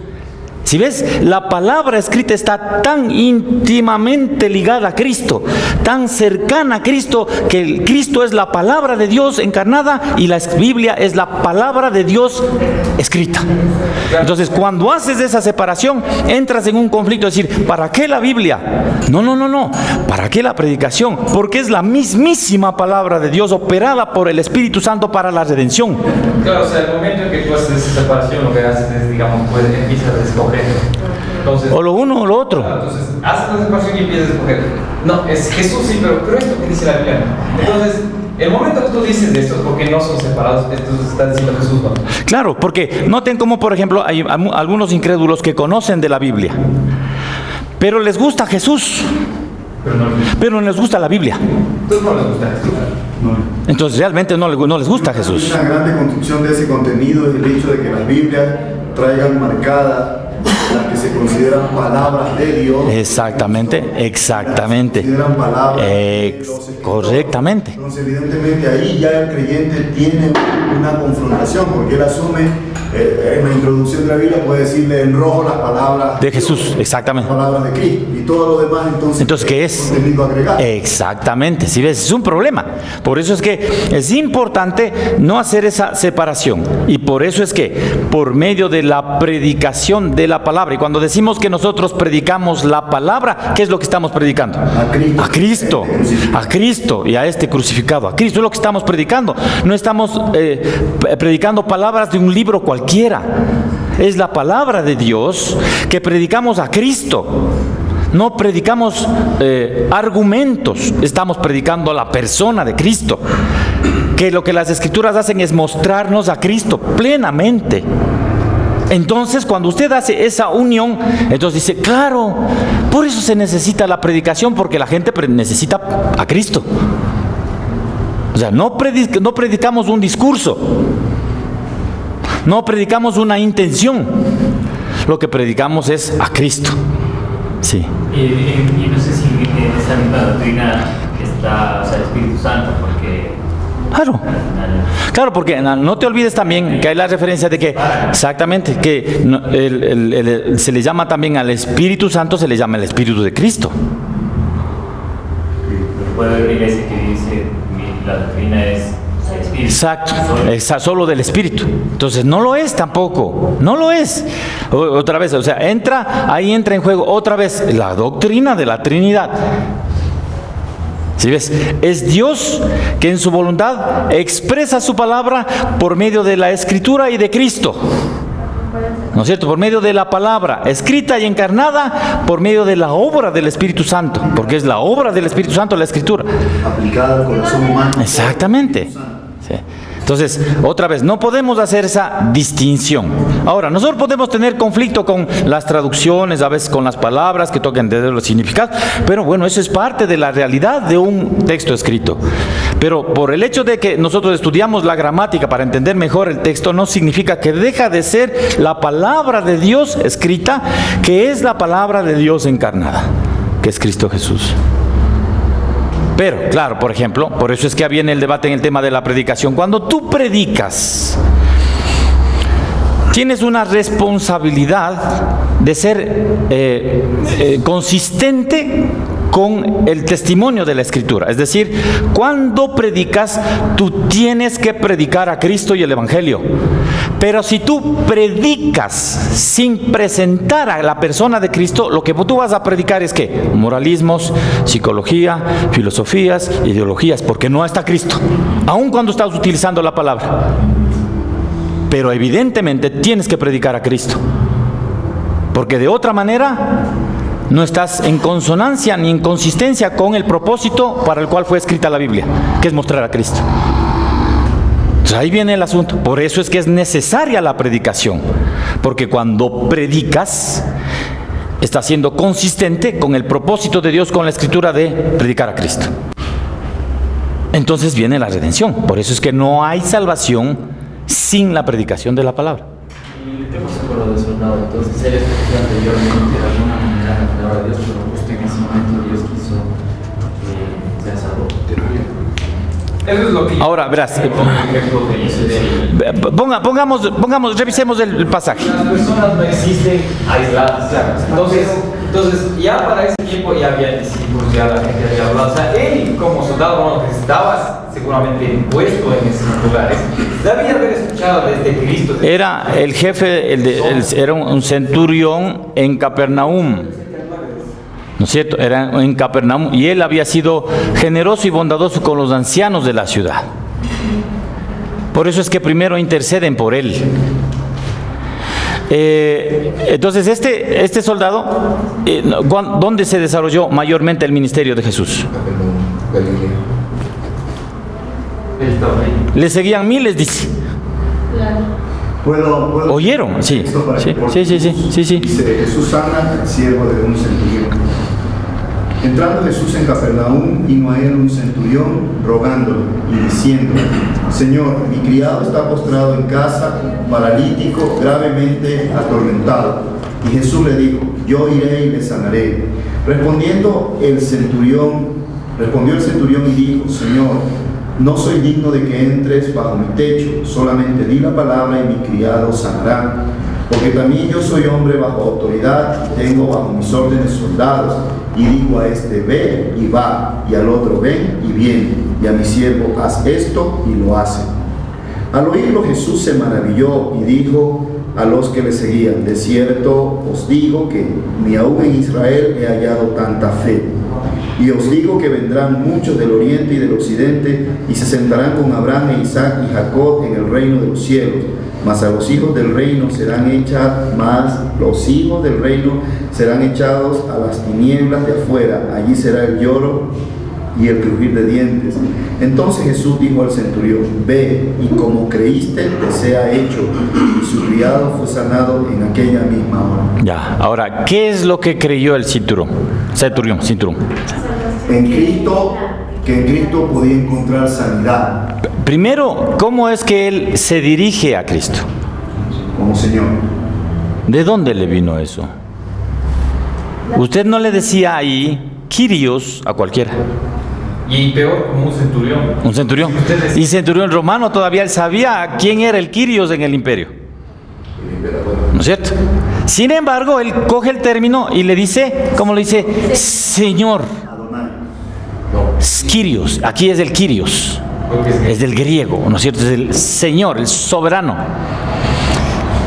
Si ves, la palabra escrita está tan íntimamente ligada a Cristo, tan cercana a Cristo, que el Cristo es la palabra de Dios encarnada y la Biblia es la palabra de Dios escrita. Entonces, cuando haces esa separación, entras en un conflicto de decir, ¿para qué la Biblia? No. ¿Para qué la predicación? Porque es la mismísima palabra de Dios operada por el Espíritu Santo para la redención. Claro, o sea, el momento en que tú haces esa separación, lo que haces es, digamos, pues empiezas a escoger. Entonces, o lo uno o lo otro. Entonces, haces la separación y empiezas a escoger. No, es Jesús sí, pero esto que dice la Biblia. Entonces, el momento que tú dices de esto es porque no son separados, entonces está diciendo Jesús, ¿no? Claro, porque noten como, por ejemplo, hay algunos incrédulos que conocen de la Biblia, pero les gusta Jesús, pero no les gusta la Biblia. Entonces no les gusta Jesús. Entonces realmente no les gusta Jesús. Una gran deconstrucción de ese contenido es el hecho de que las Biblias traigan marcadas las que se consideran palabras de Dios. Exactamente. Consideran palabras correctamente. Entonces, evidentemente, ahí ya el creyente tiene una confrontación, porque él asume, en la introducción de la Biblia puede decirle en rojo las palabras de Jesús, exactamente. Las palabras de Cristo, y todo lo demás entonces ¿qué es? Contenido agregado. Exactamente, si ves, es un problema. Por eso es que es importante no hacer esa separación, y por eso es que por medio de la predicación de la palabra, y cuando decimos que nosotros predicamos la palabra, ¿qué es lo que estamos predicando? A Cristo y a este crucificado. A Cristo es lo que estamos predicando. No estamos predicando palabras de un libro cualquiera. Es la palabra de Dios que predicamos a Cristo. No predicamos argumentos, estamos predicando a la persona de Cristo. Que lo que las Escrituras hacen es mostrarnos a Cristo plenamente. Entonces, cuando usted hace esa unión, entonces dice, claro, por eso se necesita la predicación, porque la gente necesita a Cristo. O sea, no predicamos un discurso, no predicamos una intención, lo que predicamos es a Cristo. Sí. Y no sé si en esa misma doctrina está, o sea, el Espíritu Santo, porque... Claro, porque no te olvides también que hay la referencia de que, exactamente, que se le llama también al Espíritu Santo, se le llama el Espíritu de Cristo. Puede haber una iglesia que dice, la doctrina es el Espíritu. Exacto, solo del Espíritu. Entonces no lo es tampoco, no lo es. Otra vez, o sea, ahí entra en juego otra vez la doctrina de la Trinidad. ¿Sí ves? Es Dios que en su voluntad expresa su palabra por medio de la Escritura y de Cristo. ¿No es cierto? Por medio de la palabra escrita y encarnada, por medio de la obra del Espíritu Santo, porque es la obra del Espíritu Santo la Escritura. Aplicada al corazón humano. Exactamente. Sí. Entonces, otra vez, no podemos hacer esa distinción. Ahora, nosotros podemos tener conflicto con las traducciones, a veces con las palabras que tocan entender los significados, pero bueno, eso es parte de la realidad de un texto escrito. Pero por el hecho de que nosotros estudiamos la gramática para entender mejor el texto, no significa que deja de ser la palabra de Dios escrita, que es la palabra de Dios encarnada, que es Cristo Jesús. Pero, claro, por ejemplo, por eso es que viene el debate en el tema de la predicación. Cuando tú predicas, tienes una responsabilidad de ser consistente con el testimonio de la Escritura. Es decir, cuando predicas, tú tienes que predicar a Cristo y el Evangelio. Pero si tú predicas sin presentar a la persona de Cristo, lo que tú vas a predicar es ¿qué? Moralismos, psicología, filosofías, ideologías, porque no está Cristo, aun cuando estás utilizando la palabra. Pero evidentemente tienes que predicar a Cristo, porque de otra manera no estás en consonancia ni en consistencia con el propósito para el cual fue escrita la Biblia, que es mostrar a Cristo. Entonces ahí viene el asunto. Por eso es que es necesaria la predicación, porque cuando predicas estás siendo consistente con el propósito de Dios, con la Escritura de predicar a Cristo. Entonces viene la redención. Por eso es que no hay salvación sin la predicación de la palabra. Hemos hablado de soldado, entonces él escuchó anteriormente de alguna manera la palabra de Dios, pero justo en ese momento Dios quiso que sea salvo. Eso es lo que ahora verás, revisemos el pasaje. Las personas no existen aisladas, entonces ya para ese tiempo ya había discípulos, ya la gente había hablado, o sea, él como soldado que estaba seguramente impuesto en esos lugares, debía haber escuchado desde Cristo. Era el jefe, era un centurión en Capernaum, ¿no es cierto? Era en Capernaum, y él había sido generoso y bondadoso con los ancianos de la ciudad. Por eso es que primero interceden por él. Entonces este soldado, ¿dónde se desarrolló mayormente el ministerio de Jesús? Le seguían miles, dice. ¿Puedo ¿Oyeron? Sí. Sí. Dice, Jesús sana al siervo de un centurión. Entrando Jesús en Capernaum, vino a él un centurión rogándole y diciendo: Señor, mi criado está postrado en casa, paralítico, gravemente atormentado. Y Jesús le dijo: yo iré y le sanaré. Respondió el centurión y dijo: Señor, no soy digno de que entres bajo mi techo, solamente di la palabra y mi criado sanará. Porque también yo soy hombre bajo autoridad y tengo bajo mis órdenes soldados. Y digo a este: ve y va, y al otro: ven y viene, y a mi siervo: haz esto, y lo hace. Al oírlo Jesús se maravilló y dijo a los que le seguían: de cierto os digo que ni aún en Israel he hallado tanta fe. Y os digo que vendrán muchos del oriente y del occidente y se sentarán con Abraham e Isaac y Jacob en el reino de los cielos. Mas los hijos del reino serán echados a las tinieblas de afuera. Allí será el lloro y el crujir de dientes. Entonces Jesús dijo al centurión: ve, y como creíste, te sea hecho. Y su criado fue sanado en aquella misma hora. Ya, ahora, ¿qué es lo que creyó el centurión? En Cristo, que en Cristo podía encontrar sanidad. Primero, ¿cómo es que él se dirige a Cristo? Como Señor. ¿De dónde le vino eso? Usted no le decía ahí Kyrios a cualquiera. Y peor, como un centurión. Un centurión. Y centurión romano, todavía él sabía quién era el Kyrios en el imperio. ¿No es cierto? Sin embargo, él coge el término y le dice, ¿cómo le dice? Señor. Kyrios. Aquí es el Kyrios. Es del griego, ¿no es cierto? Es el Señor, el soberano.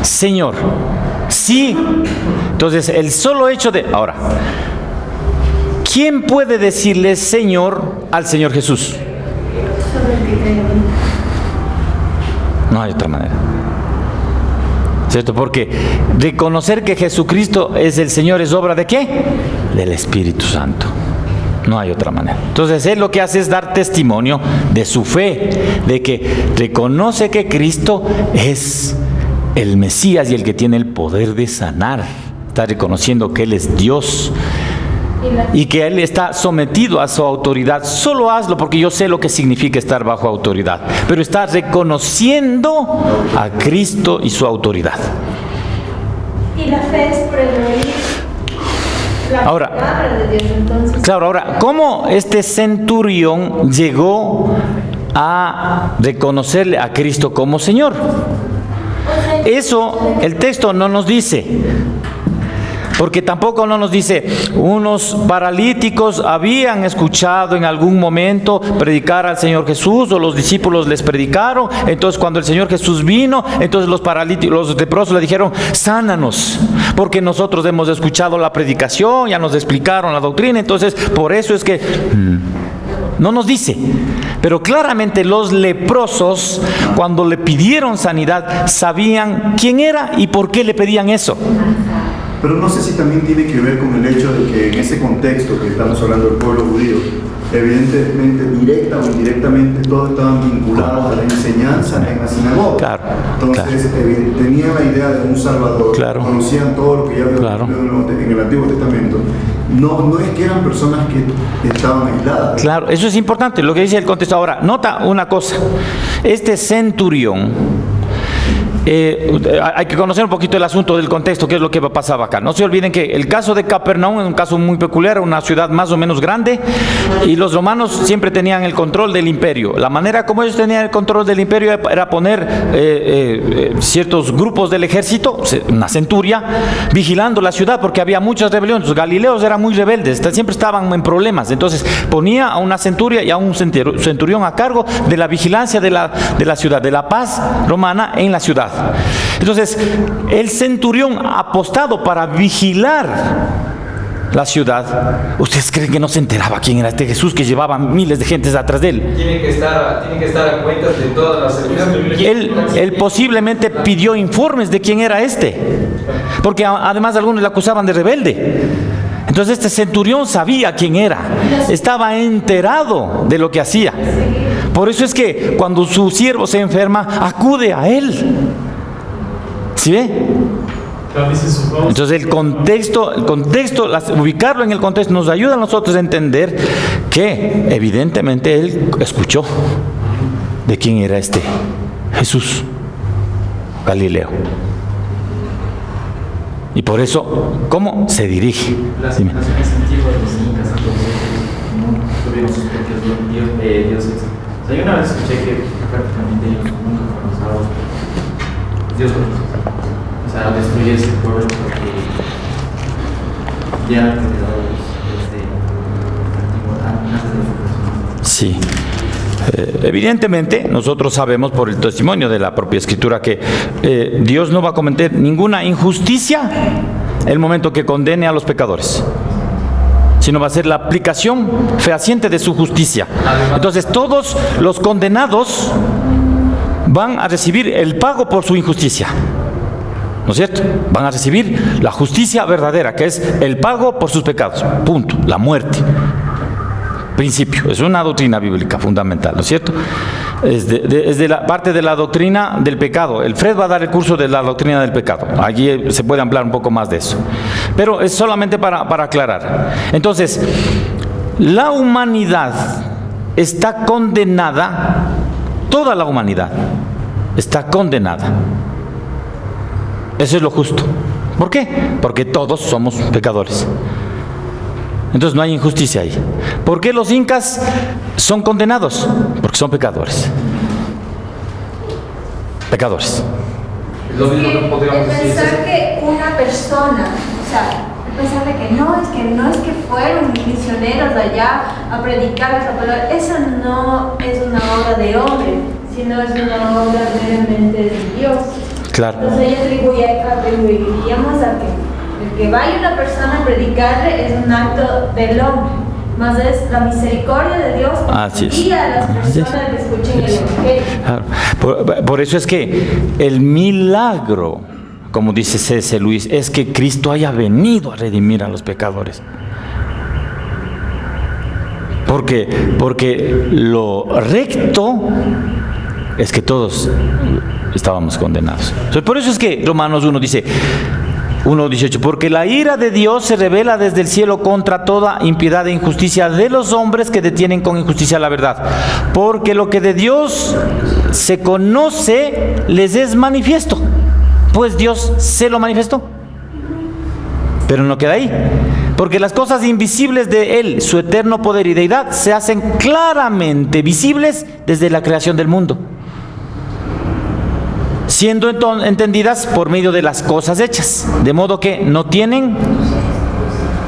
Señor. Sí. Entonces, el solo hecho de... Ahora, ¿quién puede decirle Señor al Señor Jesús? No hay otra manera. ¿Cierto? Porque reconocer que Jesucristo es el Señor es obra ¿de qué? Del Espíritu Santo. No hay otra manera. Entonces él lo que hace es dar testimonio de su fe, de que reconoce que Cristo es el Mesías y el que tiene el poder de sanar. Está reconociendo que Él es Dios y que Él está sometido a su autoridad. Solo hazlo porque yo sé lo que significa estar bajo autoridad, pero está reconociendo a Cristo y su autoridad. Y la fe es por el oír Ahora, palabra de Dios, entonces. claro, ahora, ¿cómo este centurión llegó a reconocerle a Cristo como Señor? Eso el texto no nos dice. Porque tampoco no nos dice, unos paralíticos habían escuchado en algún momento predicar al Señor Jesús, o los discípulos les predicaron, entonces cuando el Señor Jesús vino, entonces los paralíticos, los leprosos le dijeron, sánanos, porque nosotros hemos escuchado la predicación, ya nos explicaron la doctrina, entonces por eso es que... No nos dice, pero claramente los leprosos, cuando le pidieron sanidad, sabían quién era y por qué le pedían eso. Pero no sé si también tiene que ver con el hecho de que en ese contexto que estamos hablando del pueblo judío, evidentemente, directa o indirectamente, todos estaban vinculados a la enseñanza en la sinagoga. Claro, entonces, tenían la idea de un Salvador, conocían todo lo que ya había en el Antiguo Testamento. No es que eran personas que estaban aisladas. Claro, eso es importante, lo que dice el contexto. Ahora, nota una cosa, este centurión, hay que conocer un poquito el asunto del contexto, qué es lo que pasaba acá. No se olviden que el caso de Capernaum es un caso muy peculiar, una ciudad más o menos grande, y los romanos siempre tenían el control del imperio. La manera como ellos tenían el control del imperio era poner ciertos grupos del ejército, una centuria, vigilando la ciudad, porque había muchas rebeliones. Los galileos eran muy rebeldes, siempre estaban en problemas. Entonces ponía a una centuria y a un centurión a cargo de la vigilancia de la ciudad, de la paz romana en la ciudad. Entonces, el centurión apostado para vigilar la ciudad, ¿ustedes creen que no se enteraba quién era este Jesús que llevaba miles de gentes atrás de él? Tiene que estar a cuenta de todas las seguridades. Él posiblemente pidió informes de quién era este, porque además algunos le acusaban de rebelde. Entonces este centurión sabía quién era, estaba enterado de lo que hacía. Por eso es que cuando su siervo se enferma, acude a él. ¿Sí ve? Entonces el contexto, ubicarlo en el contexto nos ayuda a nosotros a entender que evidentemente él escuchó de quién era este Jesús Galileo. Y por eso, ¿cómo se dirige? Las naciones antiguas, los incas, entonces, tuvieron sus propios dioses. O sea, yo una vez escuché que prácticamente ellos nunca fueron salvos. Dios los hizo. O sea, destruye ese pueblo porque ya han quedado desde antes de la fundación. Sí. Evidentemente, nosotros sabemos por el testimonio de la propia Escritura que Dios no va a cometer ninguna injusticia el momento que condene a los pecadores, sino va a ser la aplicación fehaciente de su justicia. Entonces, todos los condenados van a recibir el pago por su injusticia, ¿no es cierto? Van a recibir la justicia verdadera, que es el pago por sus pecados. Punto. La muerte. Principio. Es una doctrina bíblica fundamental, ¿no es cierto? Es de la parte de la doctrina del pecado. El Fred va a dar el curso de la doctrina del pecado. Allí se puede ampliar un poco más de eso. Pero es solamente para aclarar. Entonces, la humanidad está condenada, toda la humanidad está condenada. Eso es lo justo. ¿Por qué? Porque todos somos pecadores. Entonces no hay injusticia ahí. ¿Por qué los incas son condenados? Porque son pecadores. Pecadores. Lo mismo que podríamos decir. Pensar que una persona, o sea, pensar de que no es que fueron misioneros allá a predicar esa palabra, eso no es una obra de hombre, sino es una obra realmente de Dios. Claro. Entonces atribuiríamos a que vaya una persona a predicarle es un acto del hombre, más es la misericordia de Dios y a las personas que escuchen el Evangelio. Claro. Por eso es que el milagro, como dice C.S. Lewis, es que Cristo haya venido a redimir a los pecadores. Porque lo recto es que todos estábamos condenados. Por eso es que Romanos 1 dice, 1:18, porque la ira de Dios se revela desde el cielo contra toda impiedad e injusticia de los hombres que detienen con injusticia la verdad. Porque lo que de Dios se conoce les es manifiesto, pues Dios se lo manifestó. Pero no queda ahí, porque las cosas invisibles de Él, su eterno poder y deidad, se hacen claramente visibles desde la creación del mundo, siendo entendidas por medio de las cosas hechas, de modo que no tienen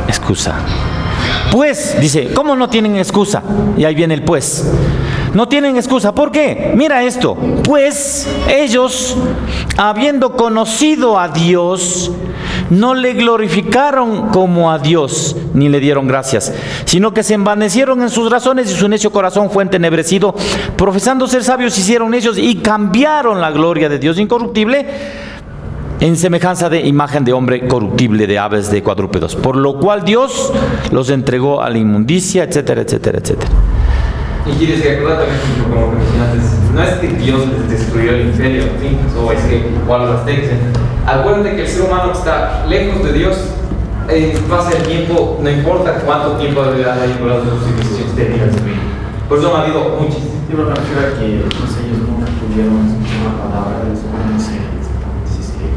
excusa. Pues, dice, ¿cómo no tienen excusa? Y ahí viene el pues. No tienen excusa. ¿Por qué? Mira esto. Pues ellos, habiendo conocido a Dios, no le glorificaron como a Dios, ni le dieron gracias, sino que se envanecieron en sus razones y su necio corazón fue entenebrecido. Profesando ser sabios, hicieron necios y cambiaron la gloria de Dios incorruptible en semejanza de imagen de hombre corruptible, de aves, de cuadrúpedos. Por lo cual Dios los entregó a la inmundicia, etcétera, etcétera, etcétera. Y quieres que acordar también, como mencionaste, no es que Dios les destruyó el imperio, ¿sí? O es que, o a los aztecas. Acuérdate que el ser humano está lejos de Dios, pasa el tiempo, no importa cuánto tiempo ha durado sus civilizaciones técnicas. Por eso no ha habido muchas. Yo me refiero a que ellos nunca pudieron escuchar la palabra de Dios, no sé si es que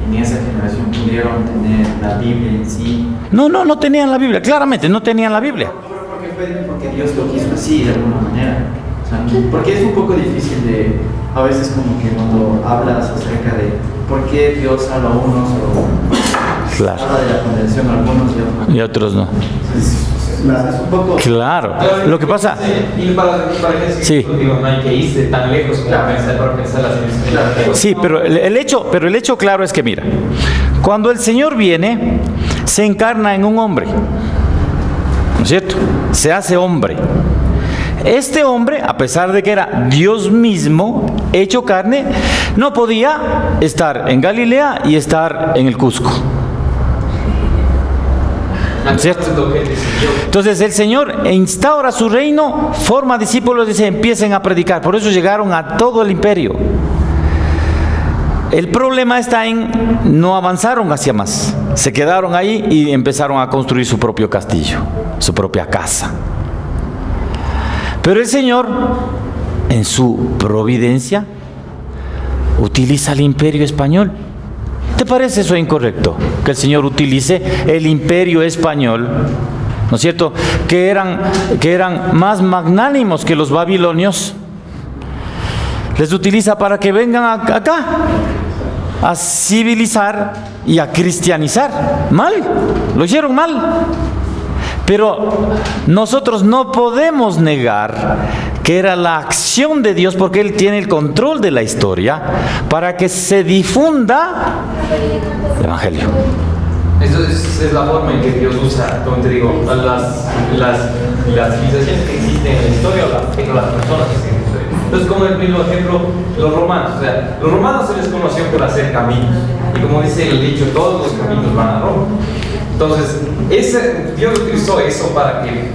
en esa generación pudieron tener la Biblia en sí. No tenían la Biblia, claramente no tenían la Biblia. Porque Dios lo quiso así de alguna manera. O sea, porque es un poco difícil de, a veces como que cuando hablas acerca de por qué Dios salva a unos o claro, habla de la condenación a algunos y otros no. Es un poco... Claro, lo que pasa... Y para que sí, digo, no hay que irse tan lejos como para pensar las civilizaciones. Sí, pero el hecho claro es que mira, cuando el Señor viene, se encarna en un hombre, ¿no es cierto? Se hace hombre. Este hombre, a pesar de que era Dios mismo, hecho carne, no podía estar en Galilea y estar en el Cusco. ¿Cierto? Entonces el Señor instaura su reino, forma discípulos y dice, empiecen a predicar. Por eso llegaron a todo el imperio. El problema está en no avanzaron hacia más. Se quedaron ahí y empezaron a construir su propio castillo, su propia casa. Pero el Señor, en su providencia, utiliza el imperio español. ¿Te parece eso incorrecto? Que el Señor utilice el imperio español, ¿no es cierto? Que eran más magnánimos que los babilonios. Les utiliza para que vengan acá a civilizar y a cristianizar. Mal, lo hicieron mal. Pero nosotros no podemos negar que era la acción de Dios, porque Él tiene el control de la historia, para que se difunda el Evangelio. Eso es la forma en que Dios usa, como te digo, las civilizaciones que existen en la historia o las personas que existen en la historia. Entonces, como el mismo ejemplo, los romanos. O sea, los romanos se les conoció por hacer caminos. Y como dice el dicho, todos los caminos van a Roma. Entonces, Dios utilizó eso para que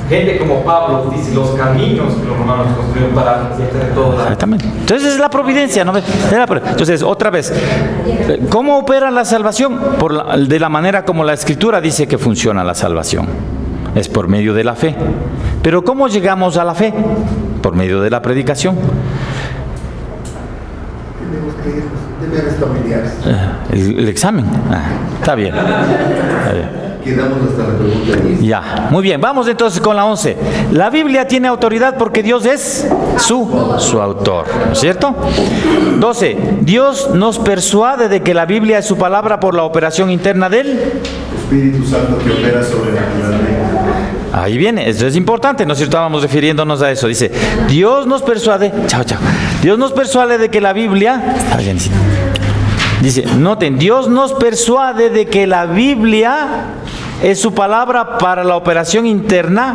gente como Pablo dice los caminos que los romanos construyeron para hacer todo. Exactamente. Entonces es la providencia, ¿no? Entonces, otra vez, ¿cómo opera la salvación? De la manera como la Escritura dice que funciona la salvación. Es por medio de la fe. Pero ¿cómo llegamos a la fe? Por medio de la predicación. Tenemos que deberes familiares. El examen. Está bien. Quedamos hasta la pregunta 10. Ya, muy bien. Vamos entonces con la 11. La Biblia tiene autoridad porque Dios es su autor, ¿no es cierto? 12. Dios nos persuade de que la Biblia es su palabra por la operación interna del Espíritu Santo que opera sobrenaturalmente. Ahí viene, eso es importante, ¿no es cierto? Estábamos refiriéndonos a eso. Dice, Dios nos persuade, Dios nos persuade de que la Biblia, dice, noten, Dios nos persuade de que la Biblia es su palabra para la operación interna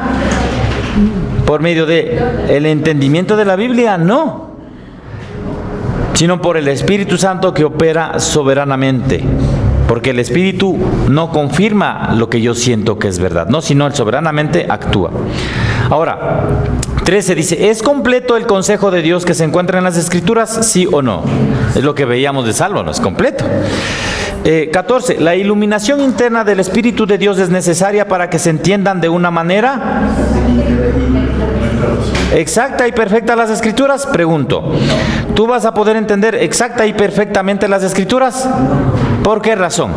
por medio de el entendimiento de la Biblia, no, sino por el Espíritu Santo que opera soberanamente. Porque el Espíritu no confirma lo que yo siento que es verdad, no, sino él soberanamente actúa. Ahora, 13 dice, ¿es completo el consejo de Dios que se encuentra en las Escrituras? ¿Sí o no? Es lo que veíamos de Salmo, no es completo. 14, ¿la iluminación interna del Espíritu de Dios es necesaria para que se entiendan de una manera exacta y perfecta las Escrituras? Pregunto, ¿tú vas a poder entender exacta y perfectamente las Escrituras? ¿Por qué razón?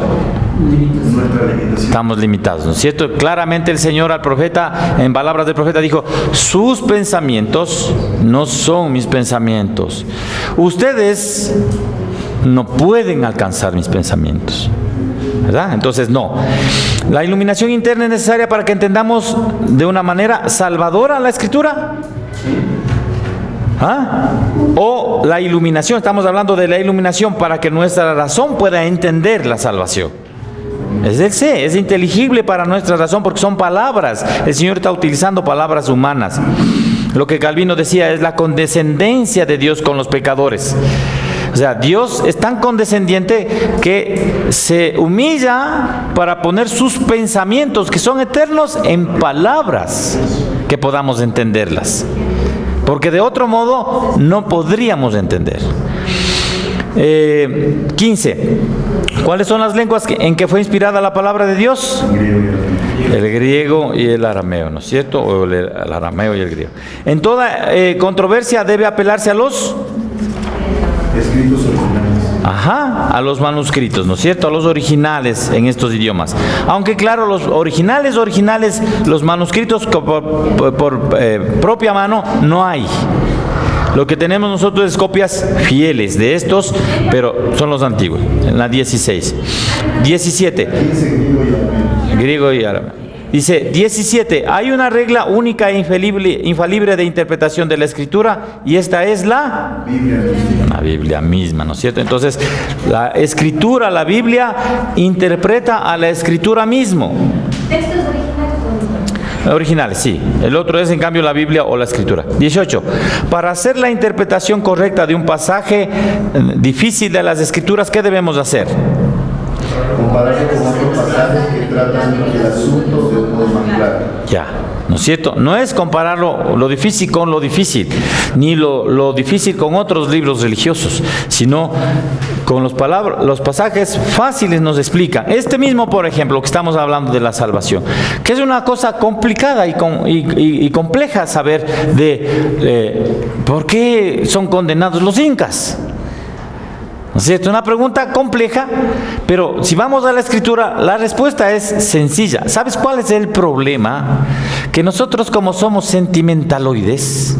Nuestra limitación. Estamos limitados, ¿no es cierto? Claramente el Señor al profeta, en palabras del profeta, dijo: sus pensamientos no son mis pensamientos. Ustedes no pueden alcanzar mis pensamientos, ¿verdad? Entonces, no. La iluminación interna es necesaria para que entendamos de una manera salvadora la Escritura. ¿Ah? O la iluminación, estamos hablando de la iluminación para que nuestra razón pueda entender la salvación. Es del C, es inteligible para nuestra razón porque son palabras. El Señor está utilizando palabras humanas. Lo que Calvino decía es la condescendencia de Dios con los pecadores. O sea, Dios es tan condescendiente que se humilla para poner sus pensamientos, que son eternos, en palabras que podamos entenderlas. Porque de otro modo no podríamos entender. 15. ¿Cuáles son las lenguas en que fue inspirada la palabra de Dios? El griego y el arameo, ¿no es cierto? O el arameo y el griego. En toda controversia debe apelarse a los escritos originales. Ajá, a los manuscritos, ¿no es cierto? A los originales en estos idiomas. Aunque claro, los originales, los manuscritos por propia mano no hay. Lo que tenemos nosotros es copias fieles de estos, pero son los antiguos. En la 16. 17. Griego y arameo. Dice 17. Hay una regla única e infalible de interpretación de la Escritura, y esta es la Biblia misma, ¿no es cierto? Entonces, la Escritura, la Biblia, interpreta a la Escritura mismo. ¿Textos originales? Originales, sí. El otro es, en cambio, la Biblia o la Escritura. 18. Para hacer la interpretación correcta de un pasaje difícil de las Escrituras, ¿qué debemos hacer? Compararlo con otros pasajes que tratan el asunto de un modo más claro. Ya, ¿no es cierto? No es compararlo lo difícil con lo difícil, ni lo difícil con otros libros religiosos, sino con los pasajes fáciles nos explican. Este mismo, por ejemplo, que estamos hablando de la salvación, que es una cosa complicada y compleja saber de por qué son condenados los incas. ¿No es cierto? Una pregunta compleja, pero si vamos a la Escritura, la respuesta es sencilla. ¿Sabes cuál es el problema? Que nosotros, como somos sentimentaloides,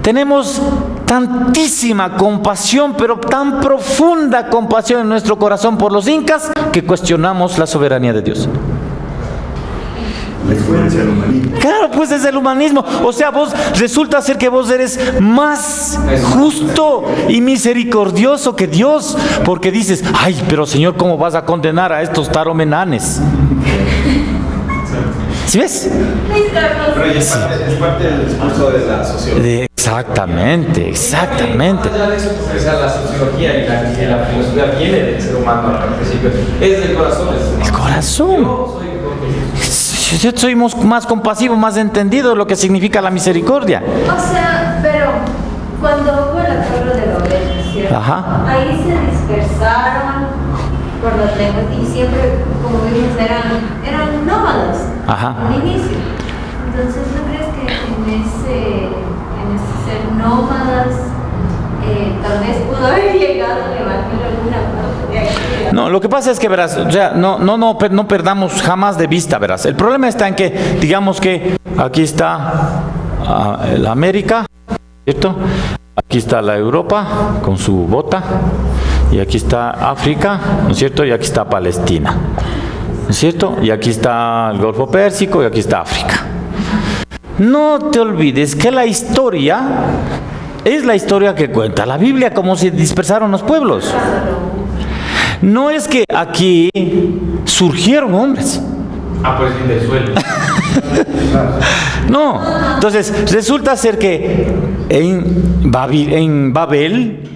tenemos tantísima compasión, pero tan profunda compasión en nuestro corazón por los incas, que cuestionamos la soberanía de Dios. La influencia del humanismo. Claro, pues es el humanismo. O sea, resulta ser que vos eres más justo y misericordioso que Dios, porque dices: ay, pero Señor, ¿cómo vas a condenar a estos taromenanes? ¿Sí ves? Pero es parte del discurso de la sociología. Exactamente. O sea, la sociología y la filosofía viene del ser humano al principio. Es del corazón. El corazón. Somos más compasivos, más entendidos de lo que significa la misericordia. O sea, pero cuando hubo la Torre de Babel, ¿cierto? Ajá. Ahí se dispersaron por las lenguas y siempre, como vimos, eran nómadas. Ajá. Al inicio. Entonces, ¿no crees que en ese ser nómadas tal vez pudo haber llegado el evangelio a alguna parte de aquí? No, lo que pasa es que, verás, o sea, no perdamos jamás de vista, verás. El problema está en que, digamos que aquí está la América, ¿cierto? Aquí está la Europa con su bota, y aquí está África, ¿no es cierto? Y aquí está Palestina, ¿no es cierto? Y aquí está el Golfo Pérsico y aquí está África. No te olvides que la historia es la historia que cuenta la Biblia, cómo se dispersaron los pueblos. No es que aquí surgieron hombres. Pues bien del suelo. No, entonces resulta ser que en Babel,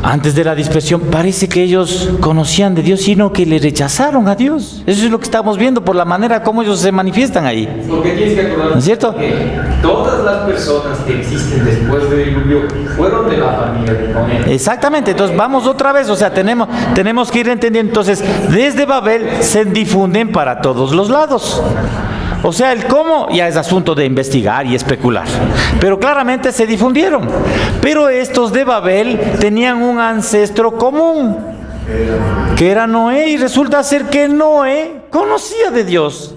antes de la dispersión, parece que ellos conocían de Dios, sino que le rechazaron a Dios. Eso es lo que estamos viendo por la manera como ellos se manifiestan ahí. Porque tienes que acordar, ¿no es cierto? Que todas las personas que existen después del diluvio fueron de la familia de Noé. Exactamente, entonces vamos otra vez, o sea, tenemos que ir entendiendo. Entonces, desde Babel se difunden para todos los lados. O sea, el cómo ya es asunto de investigar y especular. Pero claramente se difundieron. Pero estos de Babel tenían un ancestro común. que era Noé, y resulta ser que Noé conocía de Dios.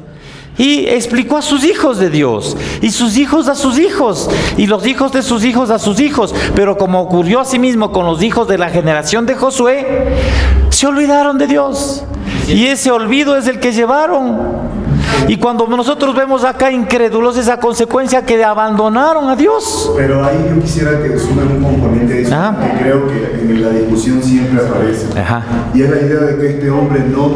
Y explicó a sus hijos de Dios, y sus hijos a sus hijos, y los hijos de sus hijos a sus hijos. Pero como ocurrió asimismo con los hijos de la generación de Josué, se olvidaron de Dios. Y ese olvido es el que llevaron. Y cuando nosotros vemos acá incrédulos, esa consecuencia que abandonaron a Dios. Pero ahí yo quisiera que sumen un componente de eso, que creo que en la discusión siempre aparece. Y es la idea de que este hombre no